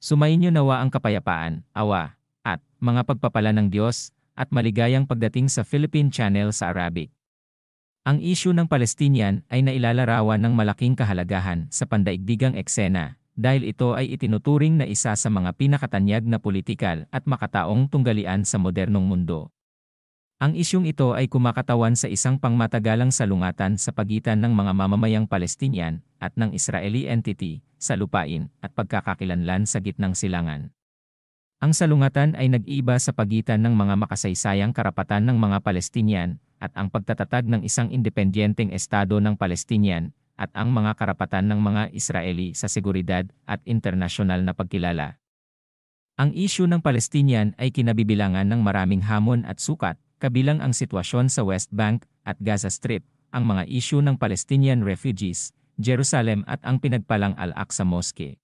Sumainyo nawa ang kapayapaan, awa, at mga pagpapala ng Diyos, at maligayang pagdating sa Philippine Channel sa Arabic. Ang isyu ng Palestinian ay nailalarawan ng malaking kahalagahan sa pandaigdigang eksena, dahil ito ay itinuturing na isa sa mga pinakatanyag na politikal at makataong tunggalian sa modernong mundo. Ang isyung ito ay kumakatawan sa isang pangmatagalang salungatan sa pagitan ng mga mamamayang Palestinian at ng Israeli entity sa lupain at pagkakakilanlan sa gitnang silangan. Ang salungatan ay nag-iba sa pagitan ng mga makasaysayang karapatan ng mga Palestinian at ang pagtatatag ng isang independyenteng estado ng Palestinian at ang mga karapatan ng mga Israeli sa seguridad at internasyonal na pagkilala. Ang isyu ng Palestinian ay kinabibilangan ng maraming hamon at sukat, kabilang ang sitwasyon sa West Bank at Gaza Strip, ang mga isyu ng Palestinian refugees, Jerusalem at ang pinagpalang Al-Aqsa Mosque.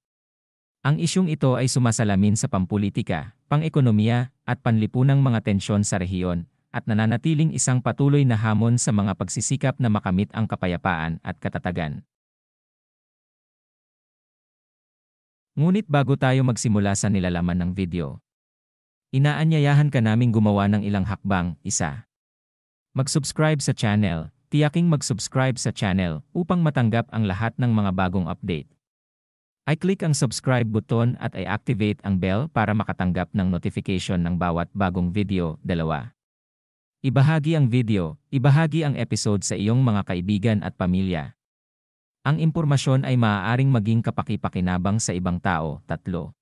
Ang isyung ito ay sumasalamin sa pampulitika, pang-ekonomiya at panlipunang mga tensyon sa rehiyon at nananatiling isang patuloy na hamon sa mga pagsisikap na makamit ang kapayapaan at katatagan. Ngunit bago tayo magsimula sa nilalaman ng video, inaanyayahan ka naming gumawa ng ilang hakbang. Mag-subscribe sa channel, tiyaking mag-subscribe sa channel upang matanggap ang lahat ng mga bagong update. I-click ang subscribe button at i-activate ang bell para makatanggap ng notification ng bawat bagong video. 2. Ibahagi ang video, ibahagi ang episode sa iyong mga kaibigan at pamilya. Ang impormasyon ay maaaring maging kapaki-pakinabang sa ibang tao. 3.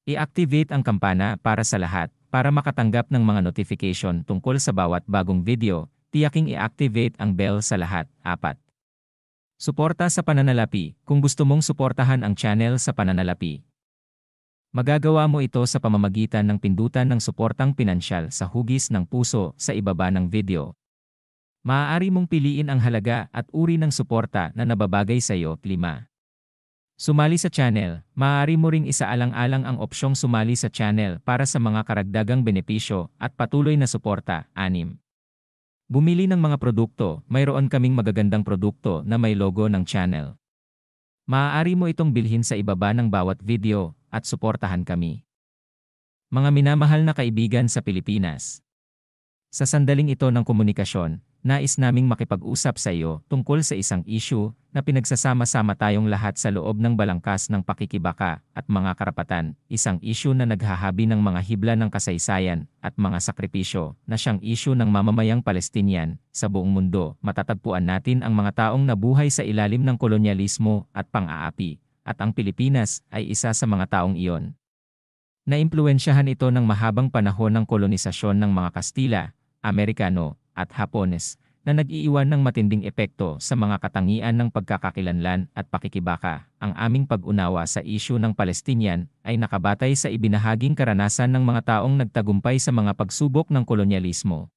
I-activate ang kampana para sa lahat, para makatanggap ng mga notification tungkol sa bawat bagong video, tiyaking i-activate ang bell sa lahat. 4. Suporta sa pananalapi. Kung gusto mong suportahan ang channel sa pananalapi, magagawa mo ito sa pamamagitan ng pindutan ng suportang pinansyal sa hugis ng puso sa ibaba ng video. Maaari mong piliin ang halaga at uri ng suporta na nababagay sa iyo. 5. Sumali sa channel. Maaari mo ring isaalang-alang ang opsyong sumali sa channel para sa mga karagdagang benepisyo at patuloy na suporta. 6. Bumili ng mga produkto. Mayroon kaming magagandang produkto na may logo ng channel. Maaari mo itong bilhin sa ibaba ng bawat video at suportahan kami. Mga minamahal na kaibigan sa Pilipinas, sa sandaling ito ng komunikasyon, nais naming makipag-usap sa iyo tungkol sa isang issue na pinagsasama-sama tayong lahat sa loob ng balangkas ng pakikibaka at mga karapatan, isang issue na naghahabi ng mga hibla ng kasaysayan at mga sakripisyo na siyang issue ng mamamayang Palestinian sa buong mundo. Matatagpuan natin ang mga taong nabuhay sa ilalim ng kolonyalismo at pang-aapi, at ang Pilipinas ay isa sa mga taong iyon. Naimpluwensyahan ito ng mahabang panahon ng kolonisasyon ng mga Kastila, Amerikano, at Hapones, na nag-iiwan ng matinding epekto sa mga katangian ng pagkakakilanlan at pakikibaka. Ang aming pag-unawa sa isyu ng Palestinian ay nakabatay sa ibinahaging karanasan ng mga taong nagtagumpay sa mga pagsubok ng kolonyalismo.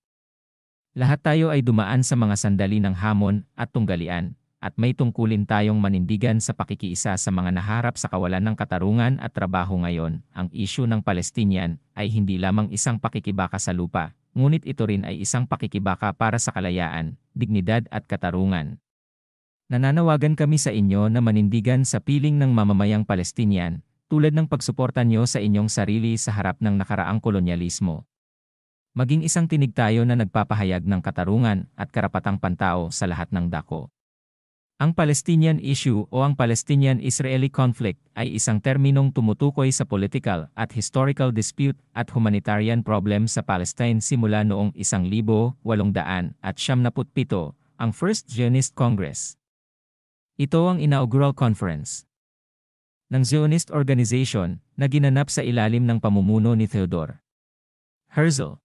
Lahat tayo ay dumaan sa mga sandali ng hamon at tunggalian, at may tungkulin tayong manindigan sa pakikiisa sa mga naharap sa kawalan ng katarungan at trabaho ngayon. Ang isyu ng Palestinian ay hindi lamang isang pakikibaka sa lupa, ngunit ito rin ay isang pakikibaka para sa kalayaan, dignidad at katarungan. Nananawagan kami sa inyo na manindigan sa piling ng mamamayang Palestinian, tulad ng pagsuporta nyo sa inyong sarili sa harap ng nakaraang kolonyalismo. Maging isang tinig tayo na nagpapahayag ng katarungan at karapatang pantao sa lahat ng dako. Ang Palestinian issue o ang Palestinian-Israeli conflict ay isang terminong tumutukoy sa political at historical dispute at humanitarian problem sa Palestine simula noong 1877, ang First Zionist Congress. Ito ang inaugural conference ng Zionist Organization na ginanap sa ilalim ng pamumuno ni Theodor Herzl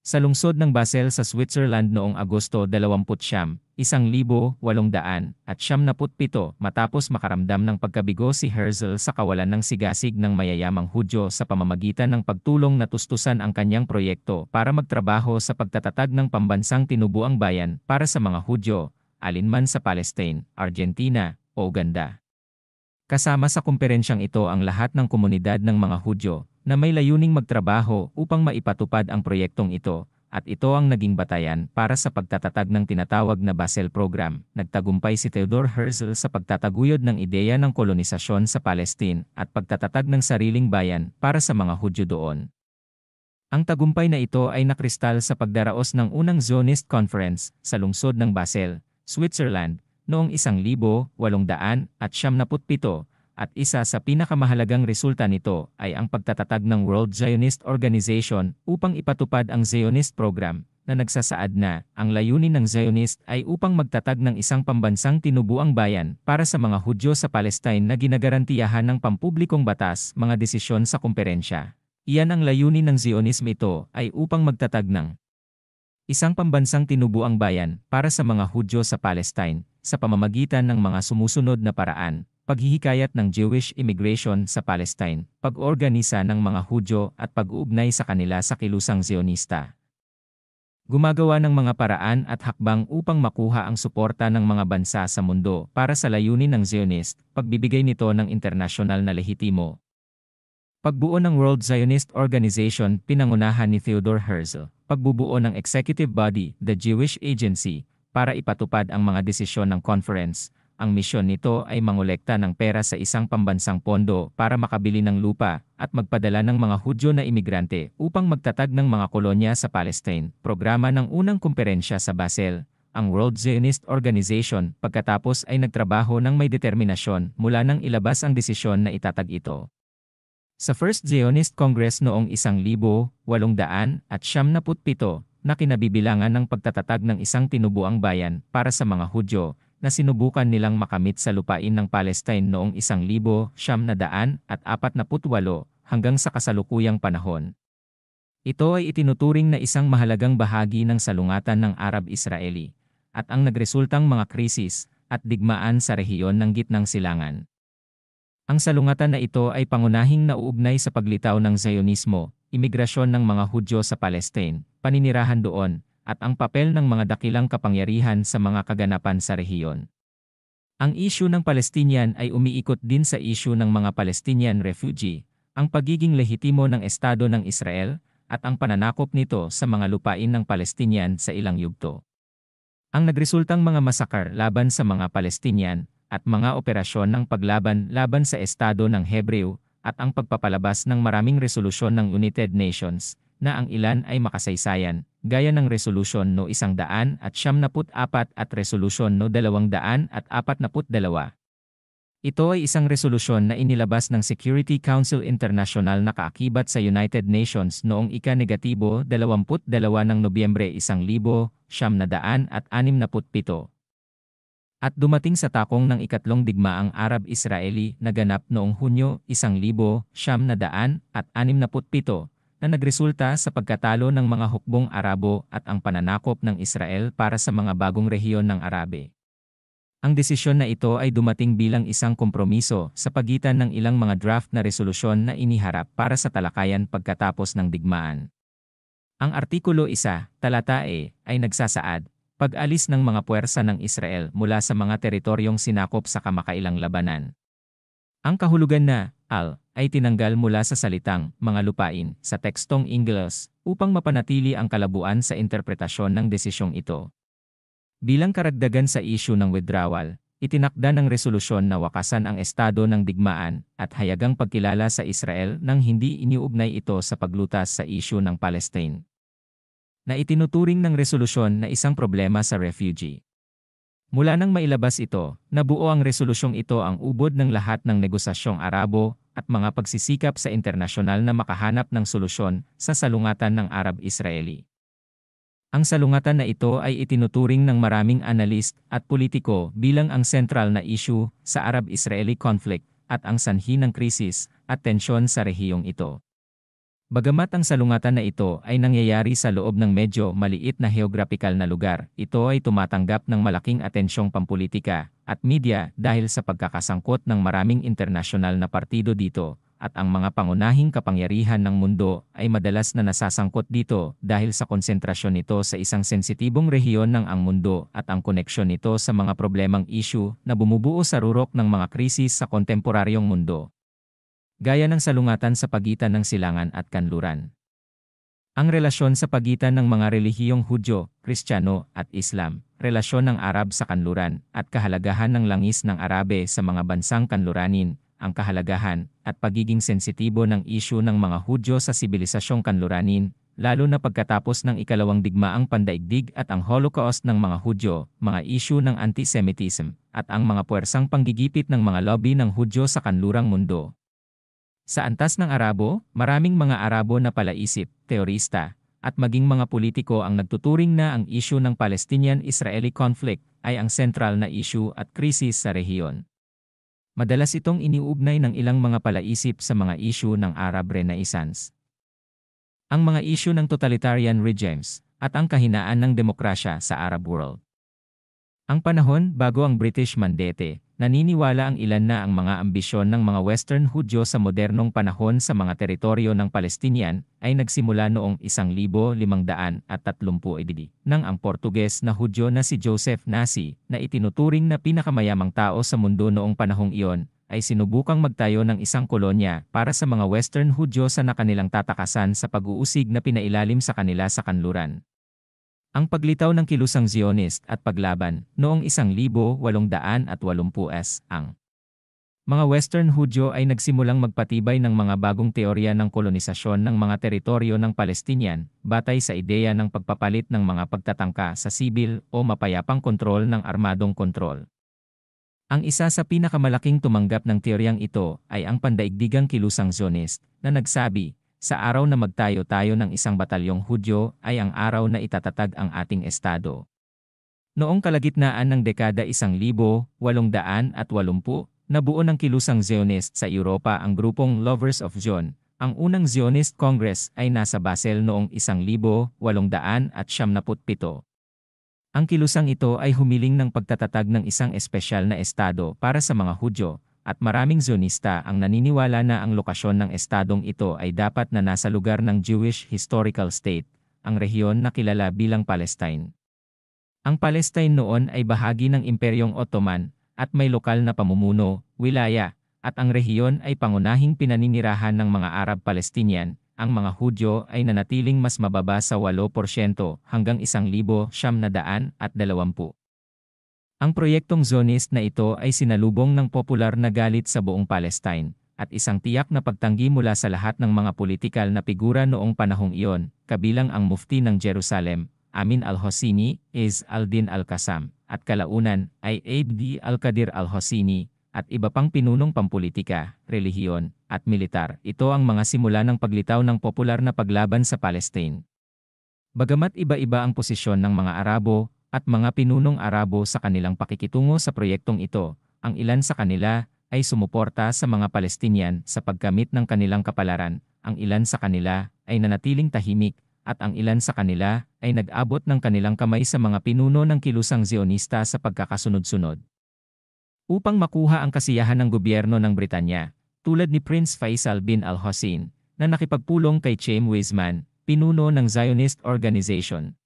sa lungsod ng Basel sa Switzerland noong Agosto 20, 1877 matapos makaramdam ng pagkabigo si Herzl sa kawalan ng sigasig ng mayayamang Hudyo sa pamamagitan ng pagtulong na tustusan ang kanyang proyekto para magtrabaho sa pagtatatag ng pambansang tinubuang bayan para sa mga Hudyo, alinman sa Palestine, Argentina, o Uganda. Kasama sa kumperensyang ito ang lahat ng komunidad ng mga Hudyo na may layuning magtrabaho upang maipatupad ang proyektong ito, at ito ang naging batayan para sa pagtatatag ng tinatawag na Basel Program. Nagtagumpay si Theodor Herzl sa pagtataguyod ng ideya ng kolonisasyon sa Palestine at pagtatatag ng sariling bayan para sa mga Hudyo doon. Ang tagumpay na ito ay nakristal sa pagdaraos ng unang Zionist Conference sa lungsod ng Basel, Switzerland, noong 1897 at isa sa pinakamahalagang resulta nito ay ang pagtatatag ng World Zionist Organization upang ipatupad ang Zionist Program na nagsasaad na ang layunin ng Zionist ay upang magtatag ng isang pambansang tinubuang bayan para sa mga Hudyo sa Palestine na ginagarantiyahan ng pampublikong batas mga desisyon sa kumperensya. Iyan ang layunin ng Zionism, ito ay upang magtatag ng isang pambansang tinubuang bayan para sa mga Hudyo sa Palestine sa pamamagitan ng mga sumusunod na paraan: paghihikayat ng Jewish immigration sa Palestine, pag-organisa ng mga Hudyo at pag-uugnay sa kanila sa kilusang Zionista. Gumagawa ng mga paraan at hakbang upang makuha ang suporta ng mga bansa sa mundo para sa layunin ng Zionist, pagbibigay nito ng internasyonal na lehitimo. Pagbuo ng World Zionist Organization, pinangunahan ni Theodor Herzl. Pagbubuo ng executive body, the Jewish Agency, para ipatupad ang mga desisyon ng conference. Ang misyon nito ay mangolekta ng pera sa isang pambansang pondo para makabili ng lupa at magpadala ng mga Hudyo na imigrante upang magtatag ng mga kolonya sa Palestine. Programa ng unang kumperensya sa Basel. Ang World Zionist Organization pagkatapos ay nagtrabaho ng may determinasyon mula nang ilabas ang desisyon na itatag ito. Sa First Zionist Congress noong 1897 na kinabibilangan ng pagtatatag ng isang tinubuang bayan para sa mga Hudyo na sinubukan nilang makamit sa lupain ng Palestine noong 1948 hanggang sa kasalukuyang panahon. Ito ay itinuturing na isang mahalagang bahagi ng salungatan ng Arab-Israeli at ang nagresultang mga krisis at digmaan sa rehiyon ng Gitnang Silangan. Ang salungatan na ito ay pangunahing nauugnay sa paglitaw ng Zionismo, imigrasyon ng mga Hudyo sa Palestine, paninirahan doon, at ang papel ng mga dakilang kapangyarihan sa mga kaganapan sa rehiyon. Ang issue ng Palestinian ay umiikot din sa issue ng mga Palestinian refugee, ang pagiging lehitimo ng Estado ng Israel, at ang pananakop nito sa mga lupain ng Palestinian sa ilang yugto. Ang nagresultang mga masakar laban sa mga Palestinian, at mga operasyon ng paglaban laban sa Estado ng Hebreo, at ang pagpapalabas ng maraming resolusyon ng United Nations, na ang ilan ay makasaysayan, gaya ng Resolution No. 174 at Resolution No. 242. Ito ay isang resolusyon na inilabas ng Security Council International na kaakibat sa United Nations noong ika-22 ng Nobyembre 1967. At dumating sa takong ng ikatlong digmaang Arab-Israeli na ganap noong Hunyo 1967 na nagresulta sa pagkatalo ng mga hukbong Arabo at ang pananakop ng Israel para sa mga bagong rehiyon ng Arabe. Ang desisyon na ito ay dumating bilang isang kompromiso sa pagitan ng ilang mga draft na resolusyon na iniharap para sa talakayan pagkatapos ng digmaan. Ang Artikulo 1, Talata E, ay nagsasaad, pag-alis ng mga puwersa ng Israel mula sa mga teritoryong sinakop sa kamakailang labanan. Ang kahulugan na al ay tinanggal mula sa salitang mga lupain sa tekstong Ingles upang mapanatili ang kalabuan sa interpretasyon ng desisyong ito. Bilang karagdagan sa issue ng withdrawal, itinakda ng resolusyon na wakasan ang estado ng digmaan at hayagang pagkilala sa Israel nang hindi iniugnay ito sa paglutas sa issue ng Palestine, na itinuturing ng resolusyon na isang problema sa refugee. Mula nang mailabas ito, nabuo ang resolusyong ito ang ubod ng lahat ng negosasyong Arabo at mga pagsisikap sa internasyonal na makahanap ng solusyon sa salungatan ng Arab-Israeli. Ang salungatan na ito ay itinuturing ng maraming analyst at politiko bilang ang sentral na issue sa Arab-Israeli conflict at ang sanhi ng krisis at tensyon sa rehiyong ito. Bagamat ang salungatan na ito ay nangyayari sa loob ng medyo maliit na geographical na lugar, ito ay tumatanggap ng malaking atensyong pampulitika at media dahil sa pagkakasangkot ng maraming internasyonal na partido dito, at ang mga pangunahing kapangyarihan ng mundo ay madalas na nasasangkot dito dahil sa konsentrasyon nito sa isang sensitibong rehiyon ng ang mundo at ang koneksyon nito sa mga problemang issue na bumubuo sa rurok ng mga krisis sa kontemporaryong mundo, gaya ng salungatan sa pagitan ng silangan at kanluran. Ang relasyon sa pagitan ng mga relihiyong Hudyo, Kristiyano, at Islam, relasyon ng Arab sa kanluran, at kahalagahan ng langis ng Arabe sa mga bansang kanluranin, ang kahalagahan at pagiging sensitibo ng isyu ng mga Hudyo sa sibilisasyong kanluranin, lalo na pagkatapos ng ikalawang digmaang pandaigdig at ang Holocaust ng mga Hudyo, mga isyu ng antisemitism, at ang mga puwersang panggigipit ng mga lobby ng Hudyo sa kanlurang mundo. Sa antas ng Arabo, maraming mga Arabo na palaisip, teorista, at maging mga politiko ang nagtuturing na ang isyu ng Palestinian-Israeli conflict ay ang sentral na isyu at krisis sa rehiyon. Madalas itong iniuugnay ng ilang mga palaisip sa mga isyu ng Arab Renaissance. Ang mga isyu ng totalitarian regimes at ang kahinaan ng demokrasya sa Arab world. Ang panahon bago ang British Mandate, naniniwala ang ilan na ang mga ambisyon ng mga Western Hudyo sa modernong panahon sa mga teritoryo ng Palestinian ay nagsimula noong 1530 nang ang Portuges na Hudyo na si Joseph Nasi, na itinuturing na pinakamayamang tao sa mundo noong panahong iyon, ay sinubukang magtayo ng isang kolonya para sa mga Western Hudyo sa nakanilang tatakasan sa pag-uusig na pinailalim sa kanila sa kanluran. Ang paglitaw ng kilusang Zionist at paglaban noong 1880s ang mga Western Hudyo ay nagsimulang magpatibay ng mga bagong teorya ng kolonisasyon ng mga teritoryo ng Palestinian batay sa ideya ng pagpapalit ng mga pagtatangka sa sibil o mapayapang kontrol ng armadong kontrol. Ang isa sa pinakamalaking tumanggap ng teoryang ito ay ang pandaigdigang kilusang Zionist na nagsabi, sa araw na magtayo tayo ng isang batalyong Hudyo ay ang araw na itatatag ang ating estado. Noong kalagitnaan ng dekada 1880, nabuo ng kilusang Zionist sa Europa ang grupong Lovers of Zion. Ang unang Zionist Congress ay nasa Basel noong 1897. Ang kilusang ito ay humiling ng pagtatatag ng isang espesyal na estado para sa mga Hudyo, at maraming Zionista ang naniniwala na ang lokasyon ng estadong ito ay dapat na nasa lugar ng Jewish Historical State, ang rehiyon na kilala bilang Palestine. Ang Palestine noon ay bahagi ng Imperyong Ottoman at may lokal na pamumuno, wilaya, at ang rehiyon ay pangunahing pinaninirahan ng mga Arab-Palestinian. Ang mga Hudyo ay nanatiling mas mababa sa 8% hanggang 1,920. Ang proyektong Zionist na ito ay sinalubong ng popular na galit sa buong Palestine, at isang tiyak na pagtanggi mula sa lahat ng mga politikal na figura noong panahong iyon, kabilang ang Mufti ng Jerusalem, Amin al-Hosseini, Izz al-Din al-Qassam, at kalaunan ay Abd al-Qadir al-Hosseini, at iba pang pinunong pampolitika, relihiyon, at militar. Ito ang mga simula ng paglitaw ng popular na paglaban sa Palestine. Bagamat iba-iba ang posisyon ng mga Arabo at mga pinunong Arabo sa kanilang pakikitungo sa proyektong ito, ang ilan sa kanila ay sumuporta sa mga Palestinian sa paggamit ng kanilang kapalaran, ang ilan sa kanila ay nanatiling tahimik, at ang ilan sa kanila ay nag-abot ng kanilang kamay sa mga pinuno ng kilusang Zionista sa pagkakasunod-sunod. Upang makuha ang kasiyahan ng gobyerno ng Britanya, tulad ni Prince Faisal bin al-Hussein, na nakipagpulong kay Chaim Weizmann, pinuno ng Zionist Organization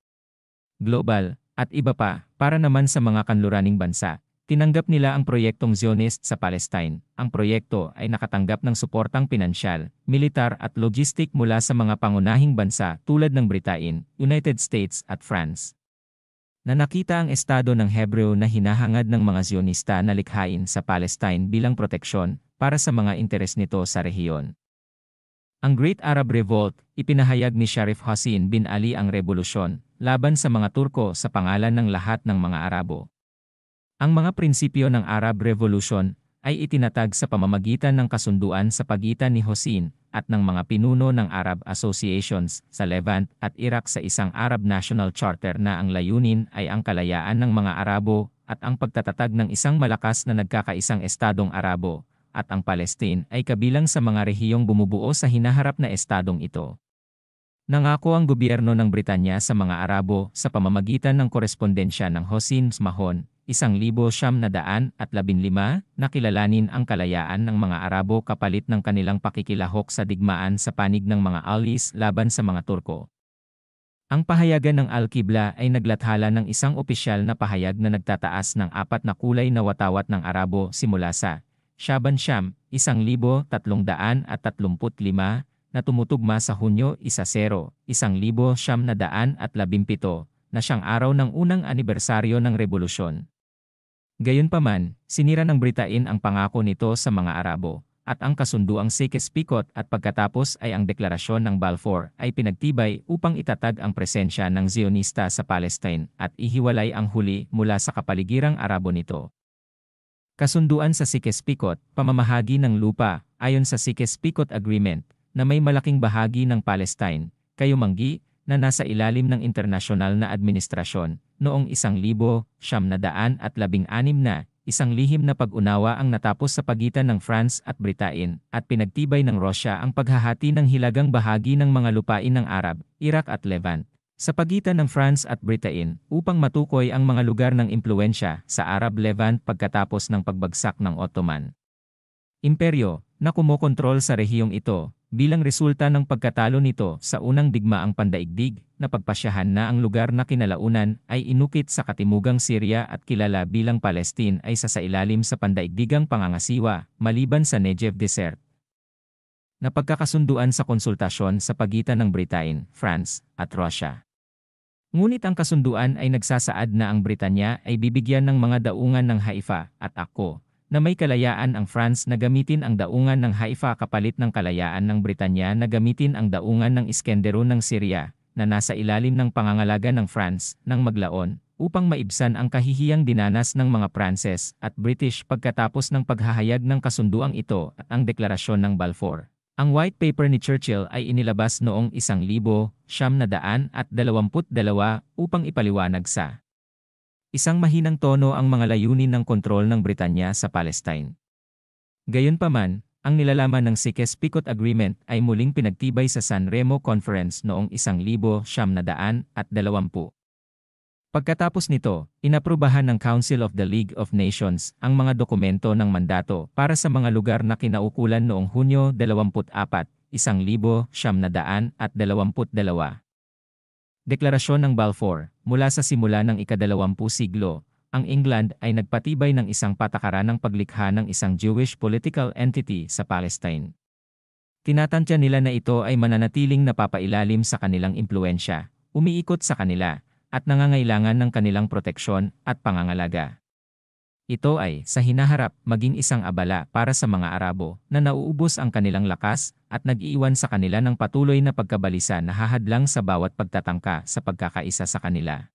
Global, at iba pa, para naman sa mga kanluraning bansa, tinanggap nila ang proyektong Zionist sa Palestine. Ang proyekto ay nakatanggap ng suportang pinansyal, militar at logistik mula sa mga pangunahing bansa tulad ng Britain, United States at France. Na nakita ang estado ng Hebreo na hinahangad ng mga Zionista na likhain sa Palestine bilang proteksyon para sa mga interes nito sa rehiyon. Ang Great Arab Revolt, ipinahayag ni Sharif Hussein bin Ali ang revolusyon laban sa mga Turko sa pangalan ng lahat ng mga Arabo. Ang mga prinsipyo ng Arab Revolution ay itinatag sa pamamagitan ng kasunduan sa pagitan ni Hussein at ng mga pinuno ng Arab Associations sa Levant at Iraq sa isang Arab National Charter na ang layunin ay ang kalayaan ng mga Arabo at ang pagtatatag ng isang malakas na nagkakaisang estadong Arabo, at ang Palestine ay kabilang sa mga rehiyong bumubuo sa hinaharap na estadong ito. Nangako ang gobyerno ng Britanya sa mga Arabo sa pamamagitan ng korespondensya ng Hossein Mahon, 1915, na kilalanin ang kalayaan ng mga Arabo kapalit ng kanilang pakikilahok sa digmaan sa panig ng mga Allies laban sa mga Turko. Ang pahayagan ng Al-Qibla ay naglathala ng isang opisyal na pahayag na nagtataas ng 4 na kulay na watawat ng Arabo simula sa Shaban Sham, 1335, na tumutugma sa Hunyo 10, 1917 na siyang araw ng unang anibersaryo ng rebolusyon. Gayunpaman, sinira ng Britain ang pangako nito sa mga Arabo, at ang kasunduang Sykes-Picot at pagkatapos ay ang deklarasyon ng Balfour ay pinagtibay upang itatag ang presensya ng Zionista sa Palestine at ihiwalay ang huli mula sa kapaligirang Arabo nito. Kasunduan sa Sykes-Picot, pamamahagi ng lupa, ayon sa Sykes-Picot Agreement, na may malaking bahagi ng Palestine, kayumanggi, na nasa ilalim ng internasyonal na administrasyon, noong 1916 na, isang lihim na pag-unawa ang natapos sa pagitan ng France at Britain, at pinagtibay ng Russia ang paghahati ng hilagang bahagi ng mga lupain ng Arab, Iraq at Levant, sa pagitan ng France at Britain, upang matukoy ang mga lugar ng impluwensya sa Arab Levant pagkatapos ng pagbagsak ng Ottoman Imperyo, na kumokontrol sa rehiyong ito, bilang resulta ng pagkatalo nito sa unang digmaang pandaigdig, na pagpasyahan na ang lugar na kinalaunan ay inukit sa katimugang Syria at kilala bilang Palestine ay sasailalim sa pandaigdigang pangangasiwa, maliban sa Negev Desert. Napagkakasunduan sa konsultasyon sa pagitan ng Britain, France, at Russia. Ngunit ang kasunduan ay nagsasaad na ang Britanya ay bibigyan ng mga daungan ng Haifa at Akko, na may kalayaan ang France na gamitin ang daungan ng Haifa kapalit ng kalayaan ng Britanya na gamitin ang daungan ng Iskenderun ng Syria, na nasa ilalim ng pangangalaga ng France, ng maglaon, upang maibsan ang kahihiyang dinanas ng mga Pranses at British pagkatapos ng paghahayag ng kasunduang ito at ang deklarasyon ng Balfour. Ang White Paper ni Churchill ay inilabas noong 1922 upang ipaliwanag sa isang mahinang tono ang mga layunin ng kontrol ng Britanya sa Palestine. Gayunpaman, ang nilalaman ng Sykes-Picot Agreement ay muling pinagtibay sa San Remo Conference noong 1920. Pagkatapos nito, inaprubahan ng Council of the League of Nations ang mga dokumento ng mandato para sa mga lugar na kinaukulan noong Hunyo 24, 1922. Deklarasyon ng Balfour, mula sa simula ng ika-20 siglo, ang England ay nagpatibay ng isang patakaran ng paglikha ng isang Jewish political entity sa Palestine. Tinatantya nila na ito ay mananatiling napapailalim sa kanilang impluensya, umiikot sa kanila, at nangangailangan ng kanilang proteksyon at pangangalaga. Ito ay, sa hinaharap, maging isang abala para sa mga Arabo na nauubos ang kanilang lakas at nag-iiwan sa kanila ng patuloy na pagkabalisa na hahadlang sa bawat pagtatangka sa pagkakaisa sa kanila.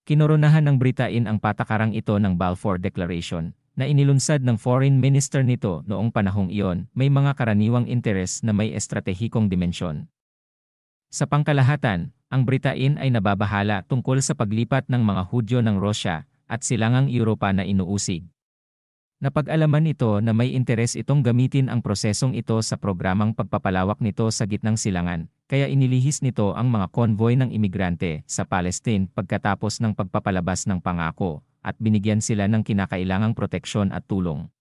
Kinoronahan ng Britain ang patakarang ito ng Balfour Declaration, na inilunsad ng foreign minister nito noong panahong iyon, may mga karaniwang interes na may estratehikong dimensyon. Sa pangkalahatan, ang Britain ay nababahala tungkol sa paglipat ng mga Hudyo ng Russia at silangang Europa na inuusig. Napag-alaman ito na may interes itong gamitin ang prosesong ito sa programang pagpapalawak nito sa gitnang silangan, kaya inilihis nito ang mga konvoy ng imigrante sa Palestine pagkatapos ng pagpapalabas ng pangako, at binigyan sila ng kinakailangang proteksyon at tulong.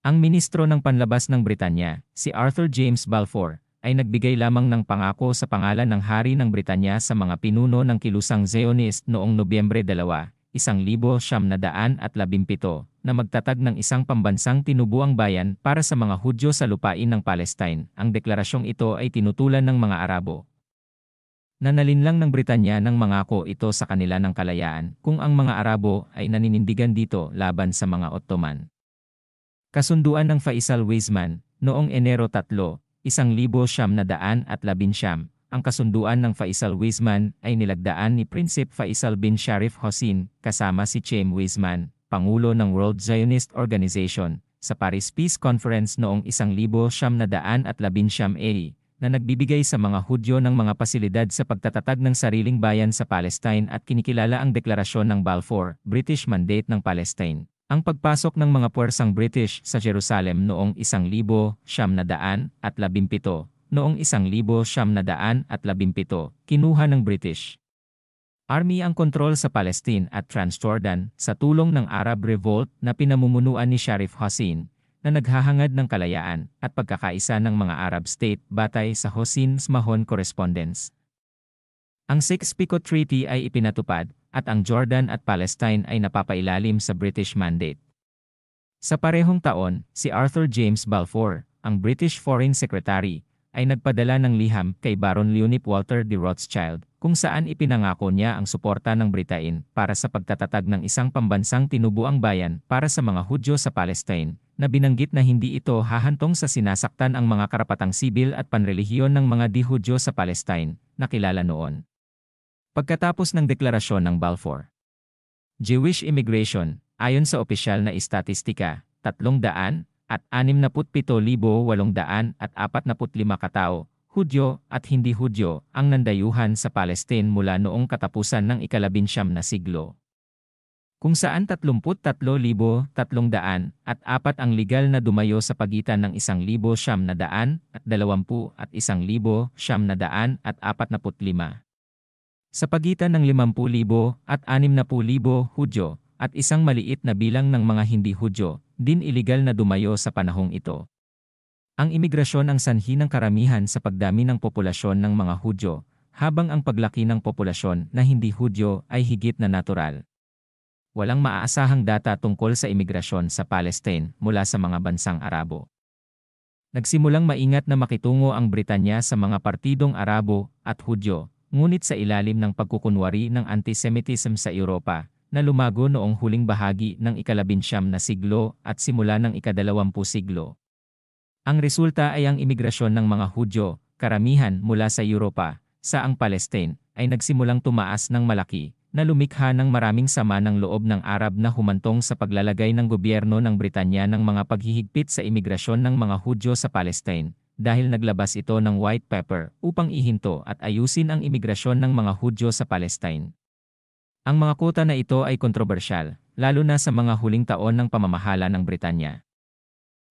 Ang ministro ng panlabas ng Britanya, si Arthur James Balfour, ay nagbigay lamang ng pangako sa pangalan ng Hari ng Britanya sa mga pinuno ng kilusang Zionist noong Nobyembre 2, 1917 na magtatag ng isang pambansang tinubuang bayan para sa mga Hudyo sa lupain ng Palestine. Ang deklarasyong ito ay tinutulan ng mga Arabo. Nanalinlang ng Britanya ng mangako ito sa kanila ng kalayaan kung ang mga Arabo ay naninindigan dito laban sa mga Ottoman. Kasunduan ng Faisal-Weizmann noong Enero 3, 1919. Ang kasunduan ng Faisal-Weizmann ay nilagdaan ni Prinsipe Faisal bin Sharif Hossein kasama si Chaim Weizmann, Pangulo ng World Zionist Organization, sa Paris Peace Conference noong 1919 na nagbibigay sa mga Hudyo ng mga pasilidad sa pagtatatag ng sariling bayan sa Palestine at kinikilala ang deklarasyon ng Balfour, British Mandate ng Palestine. Ang pagpasok ng mga puwersang British sa Jerusalem noong 1917, noong 1917, kinuha ng British Army ang kontrol sa Palestine at Transjordan sa tulong ng Arab Revolt na pinamumunuan ni Sharif Hossein, na naghahangad ng kalayaan at pagkakaisa ng mga Arab state batay sa Hossein's Mahon Correspondence. Ang Sykes-Picot Treaty ay ipinatupad at ang Jordan at Palestine ay napapailalim sa British Mandate. Sa parehong taon, si Arthur James Balfour, ang British Foreign Secretary, ay nagpadala ng liham kay Baron Leonid Walter de Rothschild, kung saan ipinangako niya ang suporta ng Britain para sa pagtatatag ng isang pambansang tinubuang bayan para sa mga Hudyo sa Palestine, na binanggit na hindi ito hahantong sa sinasaktan ang mga karapatang sibil at panrelihiyon ng mga di-Hudyo sa Palestine, na kilala noon. Pagkatapos ng deklarasyon ng Balfour Jewish immigration, ayon sa opisyal na istatistika, 367,845 katao, Hudyo at hindi Hudyo, ang nandayuhan sa Palestine mula noong katapusan ng ika-19 na siglo. Kung saan 33,304 ang legal na dumayo sa pagitan ng 1,920 at 1,945. Sa pagitan ng 50,000 at 60,000 Hudyo at isang maliit na bilang ng mga hindi Hudyo, din iligal na dumayo sa panahong ito. Ang imigrasyon ang sanhi ng karamihan sa pagdami ng populasyon ng mga Hudyo, habang ang paglaki ng populasyon na hindi Hudyo ay higit na natural. Walang maaasahang data tungkol sa imigrasyon sa Palestine mula sa mga bansang Arabo. Nagsimulang maingat na makitungo ang Britanya sa mga partidong Arabo at Hudyo, ngunit sa ilalim ng pagkukunwari ng antisemitism sa Europa, na lumago noong huling bahagi ng ika-19 na siglo at simula ng ika-20 siglo. Ang resulta ay ang imigrasyon ng mga Hudyo, karamihan mula sa Europa, sa ang Palestine, ay nagsimulang tumaas ng malaki, na lumikha ng maraming sama ng loob ng Arab na humantong sa paglalagay ng gobyerno ng Britanya ng mga paghihigpit sa imigrasyon ng mga Hudyo sa Palestine, dahil naglabas ito ng white paper upang ihinto at ayusin ang imigrasyon ng mga Hudyo sa Palestine. Ang mga kota na ito ay kontrobersyal, lalo na sa mga huling taon ng pamamahala ng Britanya.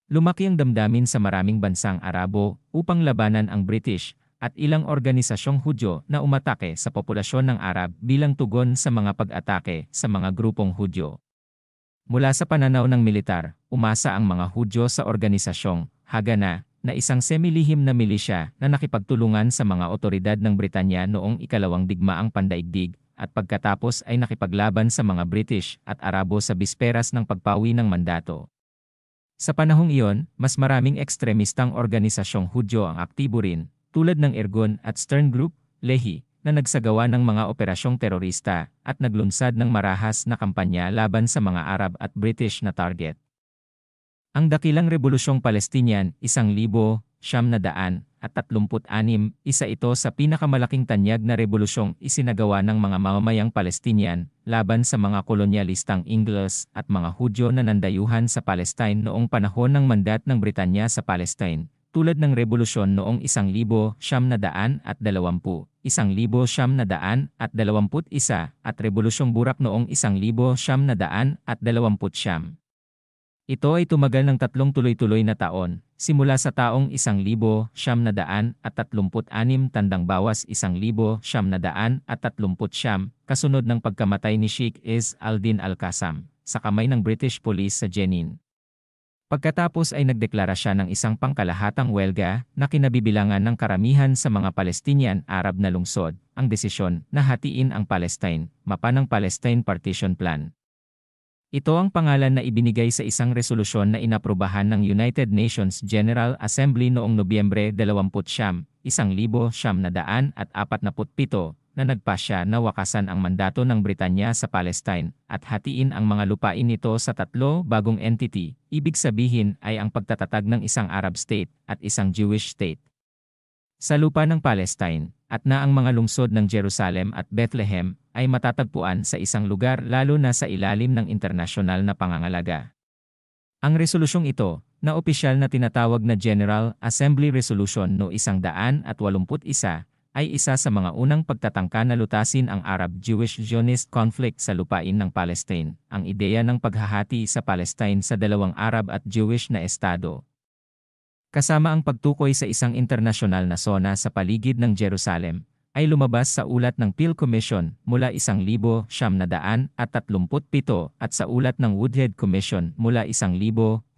Lumaki ang damdamin sa maraming bansang Arabo upang labanan ang British at ilang organisasyong Hudyo na umatake sa populasyon ng Arab bilang tugon sa mga pag-atake sa mga grupong Hudyo. Mula sa pananaw ng militar, umasa ang mga Hudyo sa organisasyong Haganah, na isang semilihim na milisya na nakipagtulungan sa mga otoridad ng Britanya noong ikalawang digmaang pandaigdig, at pagkatapos ay nakipaglaban sa mga British at Arabo sa bisperas ng pagpawi ng mandato. Sa panahong iyon, mas maraming ekstremistang organisasyong Hudyo ang aktibo rin, tulad ng Irgun at Stern Group, Lehi, na nagsagawa ng mga operasyong terorista at naglunsad ng marahas na kampanya laban sa mga Arab at British na target. Ang dakilang Rebolusyong Palestinian, 1936, isa ito sa pinakamalaking tanyag na rebolusyong isinagawa ng mga mamamayang Palestinian laban sa mga kolonyalistang Ingles at mga Hudyo na nandayuhan sa Palestine noong panahon ng mandat ng Britanya sa Palestine, tulad ng revolusyon noong 1920, 1921 at Rebolusyong Burak noong 1929. Ito ay tumagal ng 3 tuloy-tuloy na taon, simula sa taong 1936 tandang bawas 1939, kasunod ng pagkamatay ni Sheikh Izz al-Din al-Qassam, sa kamay ng British Police sa Jenin. Pagkatapos ay nagdeklara siya ng isang pangkalahatang welga na kinabibilangan ng karamihan sa mga Palestinian Arab na lungsod, ang desisyon na hatiin ang Palestine, mapa ng Palestine Partition Plan. Ito ang pangalan na ibinigay sa isang resolusyon na inaprubahan ng United Nations General Assembly noong Nobyembre 20, 1947, na nagpasya na wakasan ang mandato ng Britanya sa Palestine at hatiin ang mga lupain nito sa 3 bagong entity, ibig sabihin ay ang pagtatatag ng isang Arab state at isang Jewish state sa lupa ng Palestine, at na ang mga lungsod ng Jerusalem at Bethlehem ay matatagpuan sa isang lugar lalo na sa ilalim ng internasyonal na pangangalaga. Ang resolusyong ito, na opisyal na tinatawag na General Assembly Resolution No. 181, ay isa sa mga unang pagtatangka na lutasin ang Arab-Jewish-Zionist conflict sa lupain ng Palestine, ang ideya ng paghahati sa Palestine sa dalawang Arab at Jewish na estado. Kasama ang pagtukoy sa isang internasyonal na sona sa paligid ng Jerusalem, ay lumabas sa ulat ng Peel Commission mula 1937 at sa ulat ng Woodhead Commission mula 1938.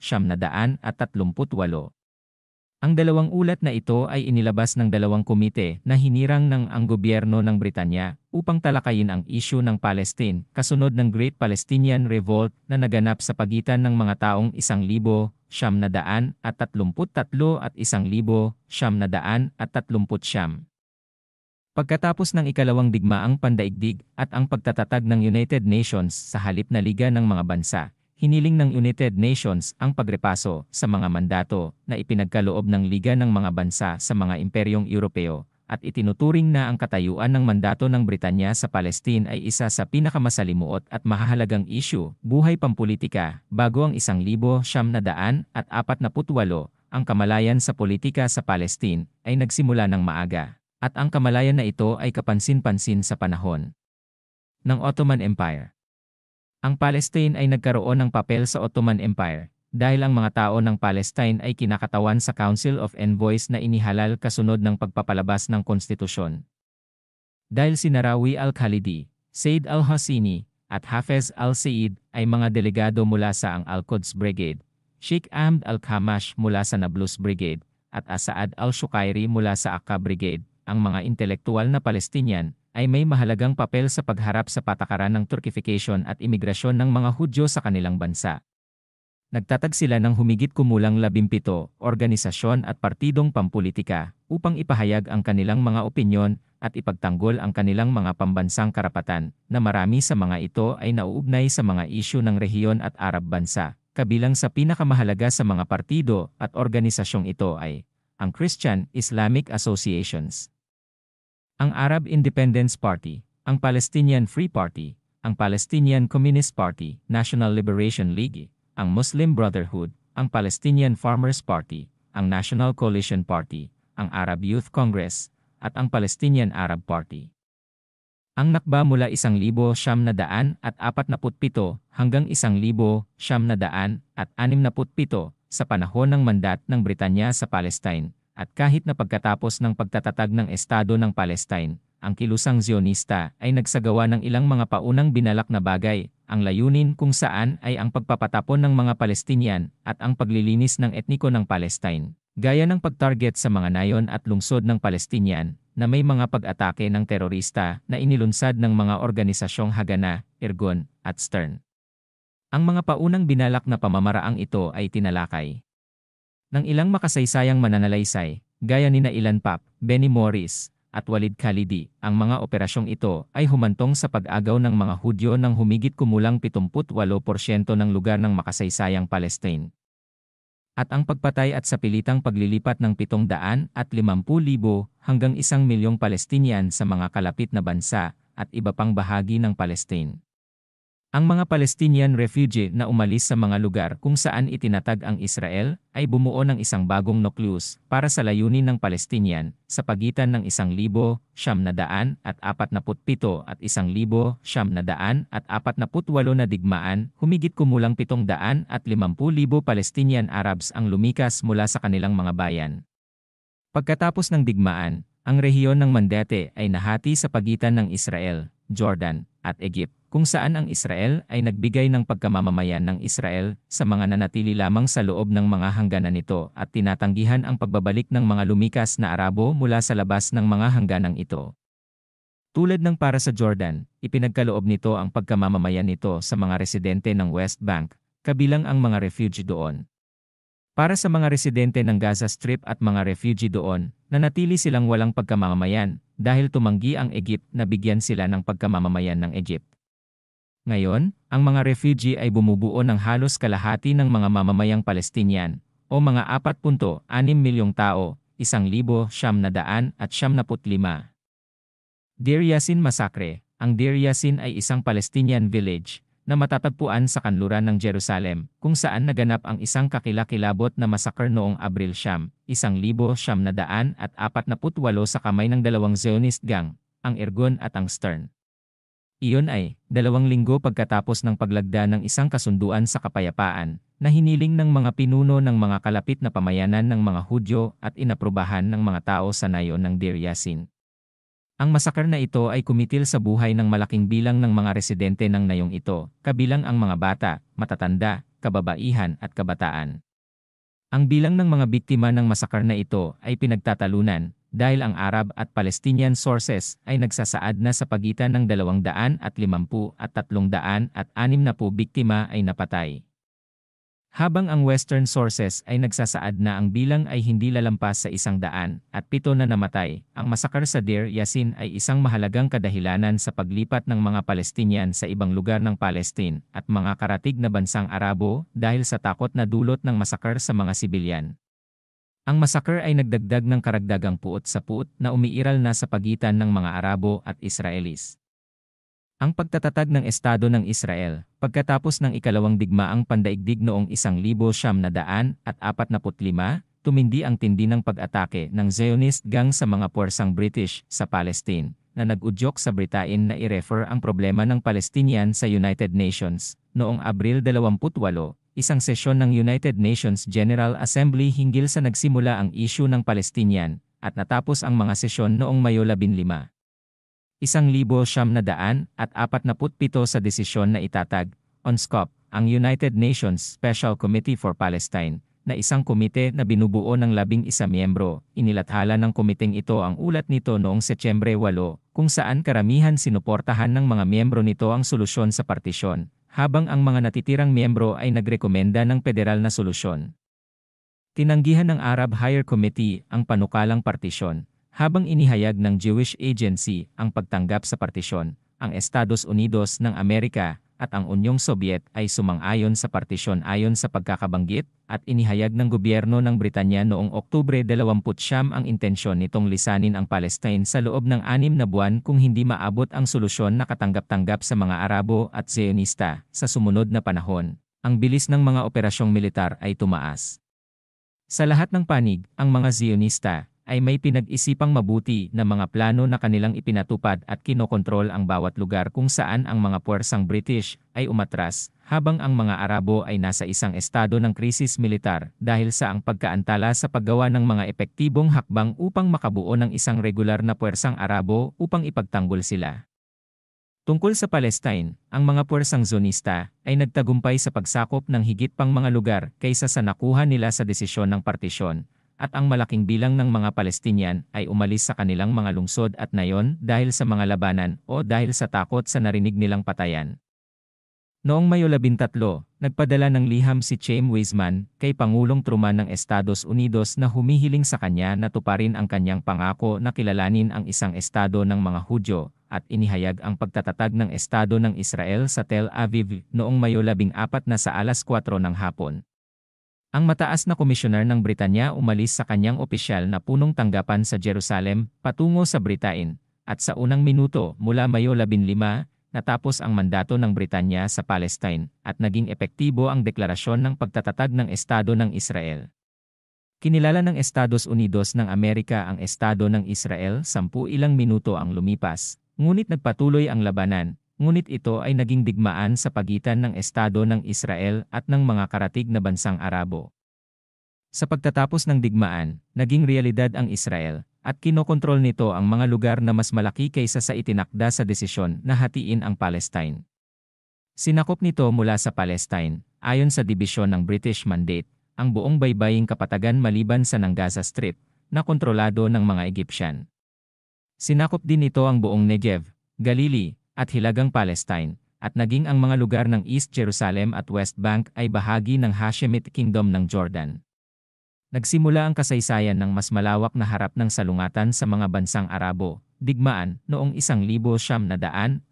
Ang dalawang ulat na ito ay inilabas ng dalawang komite na hinirang ng ang gobyerno ng Britanya upang talakayin ang isyu ng Palestine kasunod ng Great Palestinian Revolt na naganap sa pagitan ng mga taong 1,933 at 1,939. Pagkatapos ng ikalawang digmaang pandaigdig at ang pagtatatag ng United Nations sa halip na liga ng mga bansa, hiniling ng United Nations ang pagrepaso sa mga mandato na ipinagkaloob ng Liga ng mga bansa sa mga imperyong Europeo at itinuturing na ang katayuan ng mandato ng Britanya sa Palestine ay isa sa pinakamasalimuot at mahahalagang isyu, buhay pampulitika, bago ang 1948 ang kamalayan sa politika sa Palestine ay nagsimula ng maaga, at ang kamalayan na ito ay kapansin-pansin sa panahon ng Ottoman Empire. Ang Palestine ay nagkaroon ng papel sa Ottoman Empire dahil ang mga tao ng Palestine ay kinakatawan sa Council of Envoys na inihalal kasunod ng pagpapalabas ng konstitusyon. Dahil si Narawi al-Khalidi, Said al-Hosseini, at Hafez al-Said ay mga delegado mula sa ang Al-Quds Brigade, Sheikh Ahmed al-Kamash mula sa Nablus Brigade, at Asad al-Shukairi mula sa Akka Brigade, ang mga intelektual na Palestinian ay may mahalagang papel sa pagharap sa patakaran ng Turkification at imigrasyon ng mga Hudyo sa kanilang bansa. Nagtatag sila ng humigit kumulang 17 organisasyon at partidong pampulitika upang ipahayag ang kanilang mga opinyon at ipagtanggol ang kanilang mga pambansang karapatan, na marami sa mga ito ay nauugnay sa mga isyu ng rehiyon at Arab bansa. Kabilang sa pinakamahalaga sa mga partido at organisasyong ito ay ang Christian Islamic Associations, ang Arab Independence Party, ang Palestinian Free Party, ang Palestinian Communist Party, National Liberation League, ang Muslim Brotherhood, ang Palestinian Farmers Party, ang National Coalition Party, ang Arab Youth Congress, at ang Palestinian Arab Party. Ang nakba mula 1,947 hanggang 1,967 sa panahon ng mandat ng Britanya sa Palestine, at kahit na pagkatapos ng pagtatatag ng Estado ng Palestine, ang kilusang Zionista ay nagsagawa ng ilang mga paunang binalak na bagay, ang layunin kung saan ay ang pagpapatapon ng mga Palestinian at ang paglilinis ng etniko ng Palestine, gaya ng pagtarget sa mga nayon at lungsod ng Palestinian na may mga pag-atake ng terorista na inilunsad ng mga organisasyong Haganah, Irgun, at Stern. Ang mga paunang binalak na pamamaraang ito ay tinalakay ng ilang makasaysayang mananalaysay, gaya nina Ilan Papp, Benny Morris, at Walid Khalidi. Ang mga operasyong ito ay humantong sa pag-agaw ng mga Hudyo ng humigit kumulang 78% ng lugar ng makasaysayang Palestine, at ang pagpatay at sapilitang paglilipat ng 750,000 hanggang 1,000,000 Palestinian sa mga kalapit na bansa at iba pang bahagi ng Palestine. Ang mga Palestinian refugee na umalis sa mga lugar kung saan itinatag ang Israel ay bumuo ng isang bagong nucleus para sa layunin ng Palestinian sa pagitan ng 1,947 at 1,948 na digmaan. Humigit kumulang 750,000 Palestinian Arabs ang lumikas mula sa kanilang mga bayan. Pagkatapos ng digmaan, ang rehiyon ng Mandate ay nahati sa pagitan ng Israel, Jordan, at Egypt, kung saan ang Israel ay nagbigay ng pagkamamamayan ng Israel sa mga nanatili lamang sa loob ng mga hangganan nito at tinatanggihan ang pagbabalik ng mga lumikas na Arabo mula sa labas ng mga hangganang ito. Tulad ng para sa Jordan, ipinagkaloob nito ang pagkamamamayan nito sa mga residente ng West Bank, kabilang ang mga refugee doon. Para sa mga residente ng Gaza Strip at mga refugee doon, nanatili silang walang pagkamamamayan dahil tumanggi ang Egypt na bigyan sila ng pagkamamamayan ng Egypt. Ngayon, ang mga refugee ay bumubuo ng halos kalahati ng mga mamamayang Palestinian, o mga 4.6 milyong tao, 1,975. Deir Yassin Massacre. Ang Deir Yassin ay isang Palestinian village na matatagpuan sa kanluran ng Jerusalem, kung saan naganap ang isang kakilakilabot na massacre noong Abril 1948 sa kamay ng dalawang Zionist gang, ang Irgun at ang Stern. Iyon ay 2 linggo pagkatapos ng paglagda ng isang kasunduan sa kapayapaan na hiniling ng mga pinuno ng mga kalapit na pamayanan ng mga Hudyo at inaprubahan ng mga tao sa nayon ng Deir Yassin. Ang masakar na ito ay kumitil sa buhay ng malaking bilang ng mga residente ng nayong ito, kabilang ang mga bata, matatanda, kababaihan at kabataan. Ang bilang ng mga biktima ng masakar na ito ay pinagtatalunan dahil ang Arab at Palestinian sources ay nagsasaad na sa pagitan ng 250 at 360 biktima ay napatay. Habang ang Western sources ay nagsasaad na ang bilang ay hindi lalampas sa 107 na namatay, ang masakar sa Deir Yassin ay isang mahalagang kadahilanan sa paglipat ng mga Palestinian sa ibang lugar ng Palestine at mga karatig na bansang Arabo dahil sa takot na dulot ng masakar sa mga sibilyan. Ang masakar ay nagdagdag ng karagdagang puot sa puot na umiiral na sa pagitan ng mga Arabo at Israelis. Ang pagtatatag ng Estado ng Israel, pagkatapos ng ikalawang digmaang pandaigdig noong 1945, tumindi ang tindi ng pag-atake ng Zionist gang sa mga puwersang British sa Palestine, na nag-udyok sa Britain na i-refer ang problema ng Palestinian sa United Nations. Noong Abril 28, isang sesyon ng United Nations General Assembly hinggil sa nagsimula ang issue ng Palestinian, at natapos ang mga sesyon noong Mayo 15. 1947 sa desisyon na itatag, on scope, ang United Nations Special Committee for Palestine, na isang komite na binubuo ng 11 miyembro. Inilathala ng komiteng ito ang ulat nito noong Setyembre 8, kung saan karamihan sinuportahan ng mga miyembro nito ang solusyon sa partisyon, habang ang mga natitirang miyembro ay nagrekomenda ng federal na solusyon. Tinanggihan ng Arab Higher Committee ang panukalang partisyon, habang inihayag ng Jewish Agency ang pagtanggap sa partisyon. Ang Estados Unidos ng Amerika at ang Unyong Sobyet ay sumang-ayon sa partisyon ayon sa pagkakabanggit, at inihayag ng gobyerno ng Britanya noong Oktubre 29 ang intensyon nitong lisanin ang Palestine sa loob ng 6 na buwan kung hindi maabot ang solusyon na katanggap-tanggap sa mga Arabo at Zionista. Sa sumunod na panahon, ang bilis ng mga operasyong militar ay tumaas. Sa lahat ng panig, ang mga Zionista ay may pinag-isipang mabuti na mga plano na kanilang ipinatupad at kinokontrol ang bawat lugar kung saan ang mga puwersang British ay umatras, habang ang mga Arabo ay nasa isang estado ng krisis militar dahil sa ang pagkaantala sa paggawa ng mga epektibong hakbang upang makabuo ng isang regular na puwersang Arabo upang ipagtanggol sila. Tungkol sa Palestine, ang mga puwersang Zionista ay nagtagumpay sa pagsakop ng higit pang mga lugar kaysa sa nakuha nila sa desisyon ng partisyon, at ang malaking bilang ng mga Palestinian ay umalis sa kanilang mga lungsod at nayon dahil sa mga labanan o dahil sa takot sa narinig nilang patayan. Noong Mayo 13, nagpadala ng liham si Chaim Weizmann kay Pangulong Truman ng Estados Unidos na humihiling sa kanya na tuparin ang kanyang pangako na kilalanin ang isang estado ng mga Hudyo, at inihayag ang pagtatatag ng Estado ng Israel sa Tel Aviv noong Mayo 14 na sa alas 4 ng hapon. Ang mataas na komisyoner ng Britanya umalis sa kanyang opisyal na punong tanggapan sa Jerusalem patungo sa Britain, at sa unang minuto mula Mayo 15, natapos ang mandato ng Britanya sa Palestine at naging epektibo ang deklarasyon ng pagtatatag ng Estado ng Israel. Kinilala ng Estados Unidos ng Amerika ang Estado ng Israel 10 ilang minuto ang lumipas, ngunit nagpatuloy ang labanan. Ngunit ito ay naging digmaan sa pagitan ng Estado ng Israel at ng mga karatig na bansang Arabo. Sa pagtatapos ng digmaan, naging realidad ang Israel, at kinokontrol nito ang mga lugar na mas malaki kaysa sa itinakda sa desisyon na hatiin ang Palestine. Sinakop nito mula sa Palestine, ayon sa dibisyon ng British Mandate, ang buong baybaying kapatagan maliban sa ng Gaza Strip, na kontrolado ng mga Egyptian. Sinakop din ito ang buong Negev, Galilee, at Hilagang Palestine, at naging ang mga lugar ng East Jerusalem at West Bank ay bahagi ng Hashemite Kingdom ng Jordan. Nagsimula ang kasaysayan ng mas malawak na harap ng salungatan sa mga bansang Arabo, digmaan, noong 1948.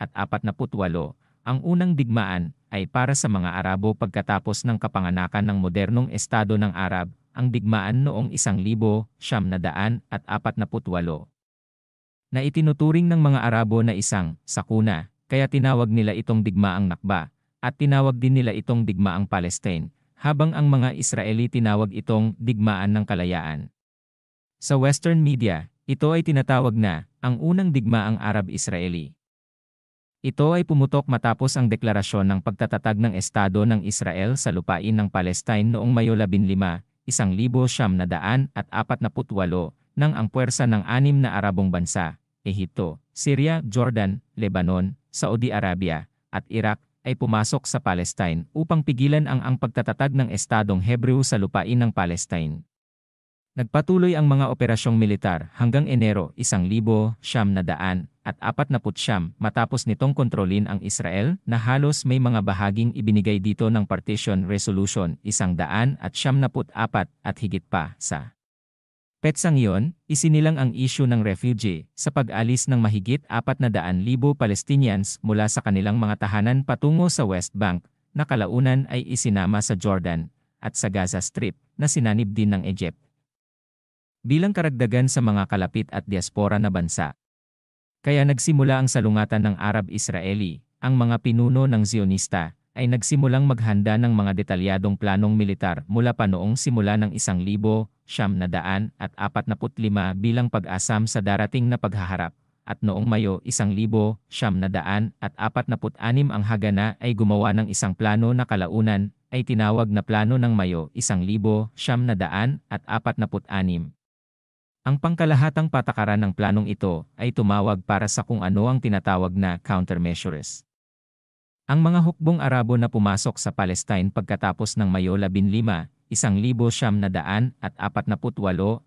Ang unang digmaan ay para sa mga Arabo pagkatapos ng kapanganakan ng modernong estado ng Arab, ang digmaan noong 1948, na itinuturing ng mga Arabo na isang sakuna, kaya tinawag nila itong digmaang Nakba, at tinawag din nila itong digmaang Palestine, habang ang mga Israeli tinawag itong digmaan ng kalayaan. Sa Western media, ito ay tinatawag na ang unang digmaang Arab-Israeli. Ito ay pumutok matapos ang deklarasyon ng pagtatatag ng Estado ng Israel sa lupain ng Palestine noong Mayo 15, 1948, nang ang puwersa ng 6 na Arabong bansa, Ehipto, Syria, Jordan, Lebanon, Saudi Arabia, at Iraq, ay pumasok sa Palestine upang pigilan ang pagtatatag ng Estadong Hebreo sa lupain ng Palestine. Nagpatuloy ang mga operasyong militar hanggang Enero 1949 matapos nitong kontrolin ang Israel na halos may mga bahaging ibinigay dito ng Partition Resolution 174 at higit pa sa petsang iyon, isinilang ang issue ng refugee sa pag-alis ng mahigit 400,000 Palestinians mula sa kanilang mga tahanan patungo sa West Bank na kalaunan ay isinama sa Jordan at sa Gaza Strip na sinanib din ng Egypt bilang karagdagan sa mga kalapit at diaspora na bansa. Kaya nagsimula ang salungatan ng Arab-Israeli. Ang mga pinuno ng Zionista ay nagsimulang maghanda ng mga detalyadong planong militar mula pa noong simula ng 1945 bilang pag-asam sa darating na paghaharap. At noong Mayo 1946 ang Hagana ay gumawa ng isang plano na kalaunan ay tinawag na Plano ng Mayo 1946. Ang pangkalahatang patakaran ng planong ito ay tumawag para sa kung ano ang tinatawag na countermeasures. Ang mga hukbong Arabo na pumasok sa Palestine pagkatapos ng Mayo 15, 1948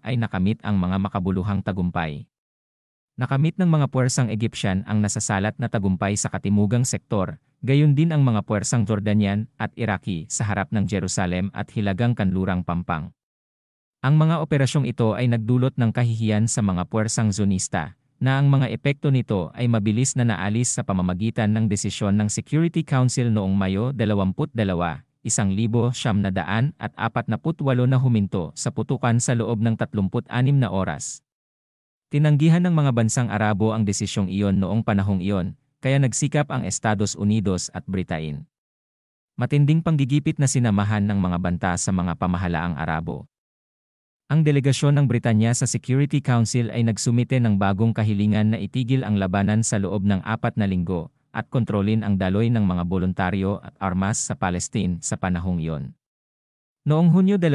ay nakamit ang mga makabuluhang tagumpay. Nakamit ng mga puwersang Egyptian ang nasasalat na tagumpay sa katimugang sektor, gayon din ang mga puwersang Jordanian at Iraqi sa harap ng Jerusalem at Hilagang Kanlurang Pampang. Ang mga operasyong ito ay nagdulot ng kahihiyan sa mga puwersang Zionista, na ang mga epekto nito ay mabilis na naalis sa pamamagitan ng desisyon ng Security Council noong Mayo 22, 1948 na huminto sa putukan sa loob ng 36 na oras. Tinanggihan ng mga bansang Arabo ang desisyong iyon noong panahong iyon, kaya nagsikap ang Estados Unidos at Britain. Matinding panggigipit na sinamahan ng mga banta sa mga pamahalaang Arabo. Ang delegasyon ng Britanya sa Security Council ay nagsumite ng bagong kahilingan na itigil ang labanan sa loob ng 4 na linggo at kontrolin ang daloy ng mga boluntaryo at armas sa Palestine sa panahong iyon. Noong Hunyo 2,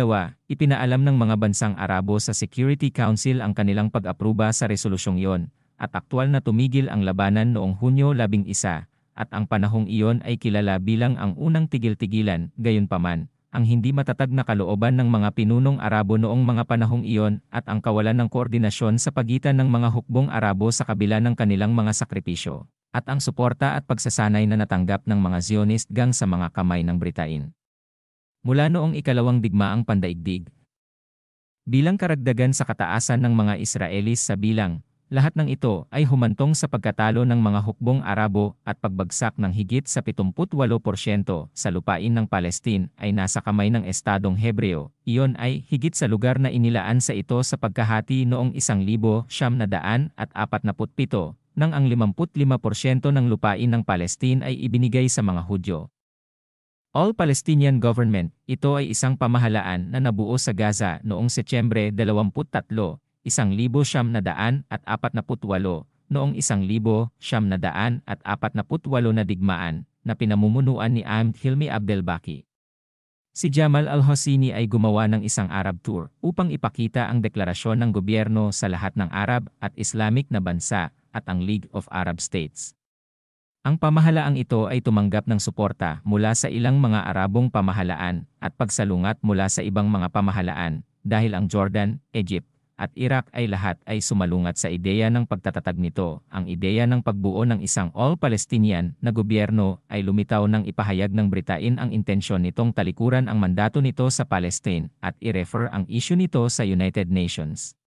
ipinaalam ng mga bansang Arabo sa Security Council ang kanilang pag-apruba sa resolusyong iyon at aktwal na tumigil ang labanan noong Hunyo 11 at ang panahong iyon ay kilala bilang ang unang tigil-tigilan. Gayunpaman, ang hindi matatag na kalooban ng mga pinunong Arabo noong mga panahong iyon at ang kawalan ng koordinasyon sa pagitan ng mga hukbong Arabo sa kabila ng kanilang mga sakripisyo, at ang suporta at pagsasanay na natanggap ng mga Zionist gang sa mga kamay ng Britain. Mula noong ikalawang digmaang pandaigdig, bilang karagdagan sa kataasan ng mga Israelis sa bilang, lahat ng ito ay humantong sa pagkatalo ng mga hukbong Arabo at pagbagsak ng higit sa 78% sa lupain ng Palestine ay nasa kamay ng Estadong Hebreo. Iyon ay higit sa lugar na inilaan sa ito sa pagkahati noong 1947 nang ang 55% ng lupain ng Palestine ay ibinigay sa mga Hudyo. All Palestinian Government, ito ay isang pamahalaan na nabuo sa Gaza noong Setyembre 23, 1948 noong 1948 na digmaan na pinamumunuan ni Ahmed Hilmi Abdelbaki. Si Jamal al-Hosseini ay gumawa ng isang Arab tour upang ipakita ang deklarasyon ng gobyerno sa lahat ng Arab at Islamic na bansa at ang League of Arab States. Ang pamahalaang ito ay tumanggap ng suporta mula sa ilang mga Arabong pamahalaan at pagsalungat mula sa ibang mga pamahalaan dahil ang Jordan, Egypt, at Iraq ay lahat ay sumalungat sa ideya ng pagtatatag nito. Ang ideya ng pagbuo ng isang all-Palestinian na gobyerno ay lumitaw nang ipahayag ng Britain ang intensyon nitong talikuran ang mandato nito sa Palestine at i-refer ang issue nito sa United Nations.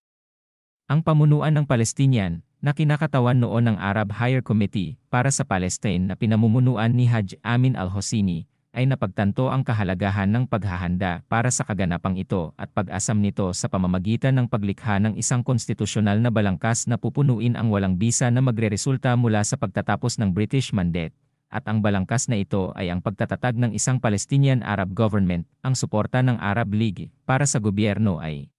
Ang pamunuan ng Palestinian, na kinakatawan noon ng Arab Higher Committee para sa Palestine na pinamumunuan ni Haj Amin al-Hosseini, ay napagtanto ang kahalagahan ng paghahanda para sa kaganapang ito at pag-asam nito sa pamamagitan ng paglikha ng isang konstitusyonal na balangkas na pupunuin ang walang bisa na magreresulta mula sa pagtatapos ng British Mandate. At ang balangkas na ito ay ang pagtatatag ng isang Palestinian Arab Government. Ang suporta ng Arab League para sa gobyerno ay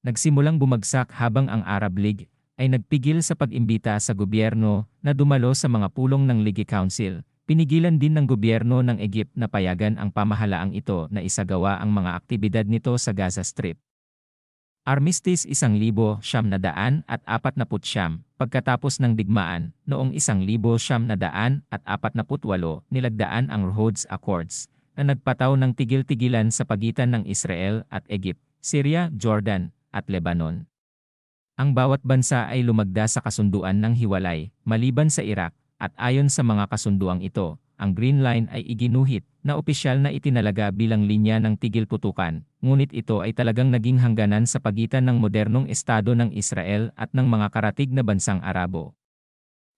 nagsimulang bumagsak habang ang Arab League ay nagpigil sa pag-imbita sa gobyerno na dumalo sa mga pulong ng League Council. Pinigilan din ng gobyerno ng Egypt na payagan ang pamahalaang ito na isagawa ang mga aktibidad nito sa Gaza Strip. Armistice 1949 pagkatapos ng digmaan noong 1948 nilagdaan ang Rhodes Accords na nagpataw ng tigil-tigilan sa pagitan ng Israel at Egypt, Syria, Jordan at Lebanon. Ang bawat bansa ay lumagda sa kasunduan ng hiwalay maliban sa Iraq at ayon sa mga kasunduang ito, ang Green Line ay iginuhit na opisyal na itinalaga bilang linya ng tigil putukan, ngunit ito ay talagang naging hangganan sa pagitan ng modernong estado ng Israel at ng mga karatig na bansang Arabo.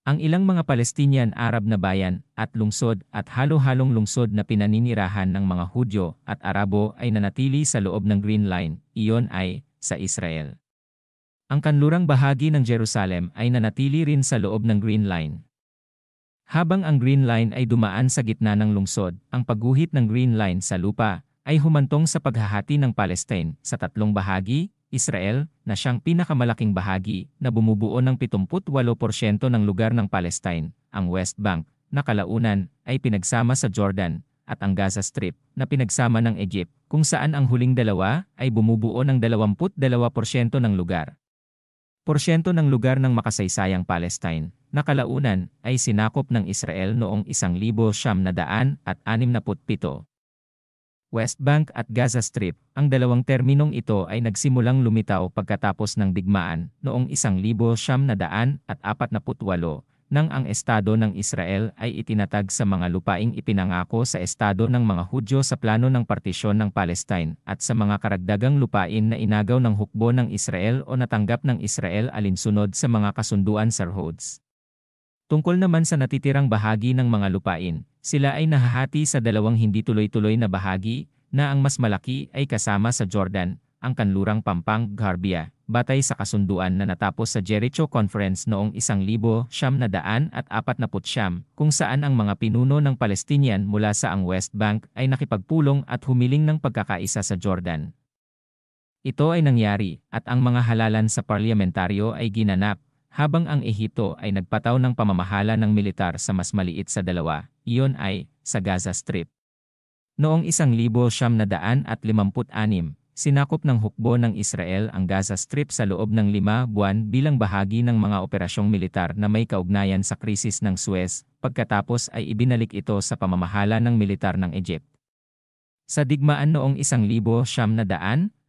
Ang ilang mga Palestinian Arab na bayan at lungsod at halo-halong lungsod na pinaninirahan ng mga Hudyo at Arabo ay nanatili sa loob ng Green Line, iyon ay sa Israel. Ang kanlurang bahagi ng Jerusalem ay nanatili rin sa loob ng Green Line. Habang ang Green Line ay dumaan sa gitna ng lungsod, ang pagguhit ng Green Line sa lupa ay humantong sa paghahati ng Palestine sa tatlong bahagi, Israel, na siyang pinakamalaking bahagi na bumubuo ng 78% ng lugar ng Palestine, ang West Bank, na kalaunan ay pinagsama sa Jordan, at ang Gaza Strip, na pinagsama ng Egypt, kung saan ang huling dalawa ay bumubuo ng 22% ng lugar. Porsyento ng lugar ng makasaysayang Palestine, na kalaunan ay sinakop ng Israel noong 1967. West Bank at Gaza Strip, ang dalawang terminong ito ay nagsimulang lumitaw pagkatapos ng digmaan noong 1948 nang ang estado ng Israel ay itinatag sa mga lupaing ipinangako sa estado ng mga Hudyo sa plano ng partisyon ng Palestine at sa mga karagdagang lupain na inagaw ng hukbo ng Israel o natanggap ng Israel alinsunod sa mga kasunduan sa Rhodes. Tungkol naman sa natitirang bahagi ng mga lupain, sila ay nahahati sa dalawang hindi tuloy-tuloy na bahagi, na ang mas malaki ay kasama sa Jordan, ang kanlurang pampang Garbia, batay sa kasunduan na natapos sa Jericho Conference noong 1949, kung saan ang mga pinuno ng Palestinian mula sa ang West Bank ay nakipagpulong at humiling ng pagkakaisa sa Jordan. Ito ay nangyari at ang mga halalan sa parlamentaryo ay ginanap, habang ang Ehipto ay nagpataw ng pamamahala ng militar sa mas maliit sa dalawa, iyon ay sa Gaza Strip. Noong 1956, sinakop ng hukbo ng Israel ang Gaza Strip sa loob ng 5 buwan bilang bahagi ng mga operasyong militar na may kaugnayan sa krisis ng Suez, pagkatapos ay ibinalik ito sa pamamahala ng militar ng Egypt. Sa digmaan noong 1967,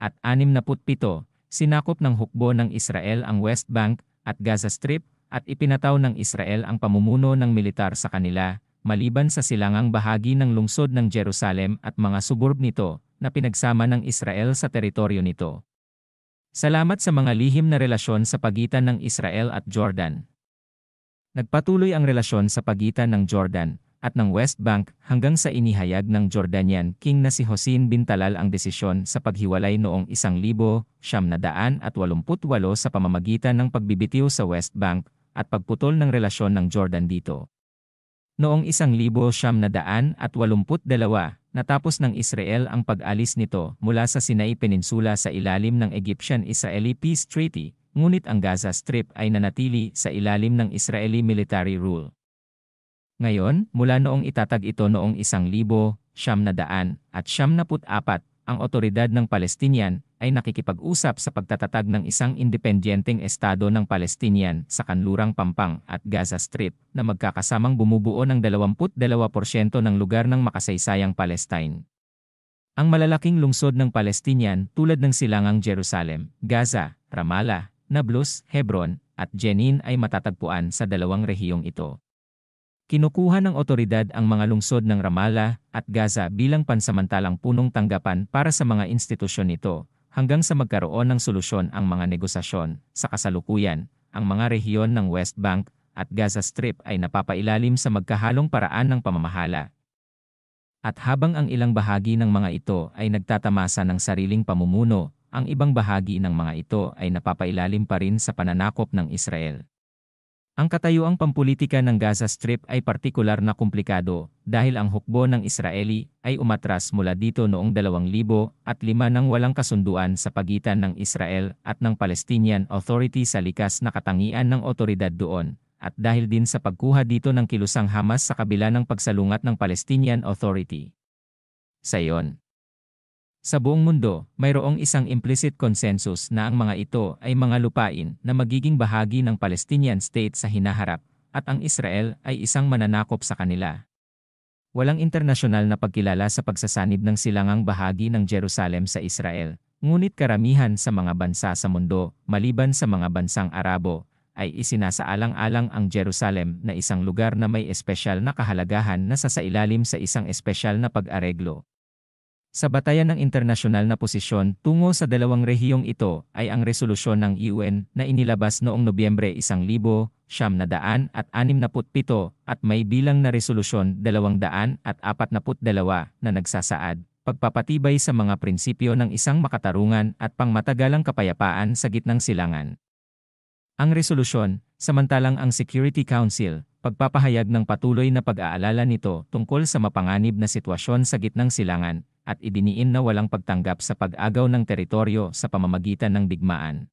sinakop ng hukbo ng Israel ang West Bank at Gaza Strip, at ipinataw ng Israel ang pamumuno ng militar sa kanila, maliban sa silangang bahagi ng lungsod ng Jerusalem at mga suburb nito, na pinagsama ng Israel sa teritoryo nito. Salamat sa mga lihim na relasyon sa pagitan ng Israel at Jordan. Nagpatuloy ang relasyon sa pagitan ng Jordan at ng West Bank hanggang sa inihayag ng Jordanian King na si Hossein bin Talal ang desisyon sa paghiwalay noong 1988 sa pamamagitan ng pagbibitiw sa West Bank at pagputol ng relasyon ng Jordan dito. Noong 1982, natapos ng Israel ang pag-alis nito mula sa Sinai Peninsula sa ilalim ng Egyptian-Israeli Peace Treaty, ngunit ang Gaza Strip ay nanatili sa ilalim ng Israeli military rule. Ngayon, mula noong itatag ito noong 1974, ang otoridad ng Palestinian ay nakikipag-usap sa pagtatatag ng isang independenteng estado ng Palestinian sa kanlurang Pampang at Gaza Strip na magkakasamang bumubuo ng 22% ng lugar ng makasaysayang Palestine. Ang malalaking lungsod ng Palestinian tulad ng silangang Jerusalem, Gaza, Ramallah, Nablus, Hebron, at Jenin ay matatagpuan sa dalawang rehiyong ito. Kinukuha ng otoridad ang mga lungsod ng Ramallah at Gaza bilang pansamantalang punong tanggapan para sa mga institusyon nito, hanggang sa magkaroon ng solusyon ang mga negosasyon. Sa kasalukuyan, ang mga rehiyon ng West Bank at Gaza Strip ay napapailalim sa magkahalong paraan ng pamamahala. At habang ang ilang bahagi ng mga ito ay nagtatamasa ng sariling pamumuno, ang ibang bahagi ng mga ito ay napapailalim pa rin sa pananakop ng Israel. Ang katayuang pampulitika ng Gaza Strip ay partikular na komplikado dahil ang hukbo ng Israeli ay umatras mula dito noong 2005 nang walang kasunduan sa pagitan ng Israel at ng Palestinian Authority sa likas na katangian ng otoridad doon, at dahil din sa pagkuha dito ng kilusang Hamas sa kabila ng pagsalungat ng Palestinian Authority. Sa iyon, Sa buong mundo, mayroong isang implicit consensus na ang mga ito ay mga lupain na magiging bahagi ng Palestinian state sa hinaharap, at ang Israel ay isang mananakop sa kanila. Walang internasyonal na pagkilala sa pagsasanib ng silangang bahagi ng Jerusalem sa Israel, ngunit karamihan sa mga bansa sa mundo, maliban sa mga bansang Arabo, ay isinasaalang-alang ang Jerusalem na isang lugar na may espesyal na kahalagahan na sasailalim sa isang espesyal na pag-areglo. Sa batayan ng internasyonal na posisyon tungo sa dalawang rehiyong ito ay ang resolusyon ng UN na inilabas noong Nobyembre 1967 at may bilang na resolusyon 242 na nagsasaad, pagpapatibay sa mga prinsipyo ng isang makatarungan at pangmatagalang kapayapaan sa gitnang silangan. Ang resolusyon, samantalang ang Security Council, pagpapahayag ng patuloy na pag-aalala nito tungkol sa mapanganib na sitwasyon sa gitnang silangan, at idiniin na walang pagtanggap sa pag-agaw ng teritoryo sa pamamagitan ng digmaan.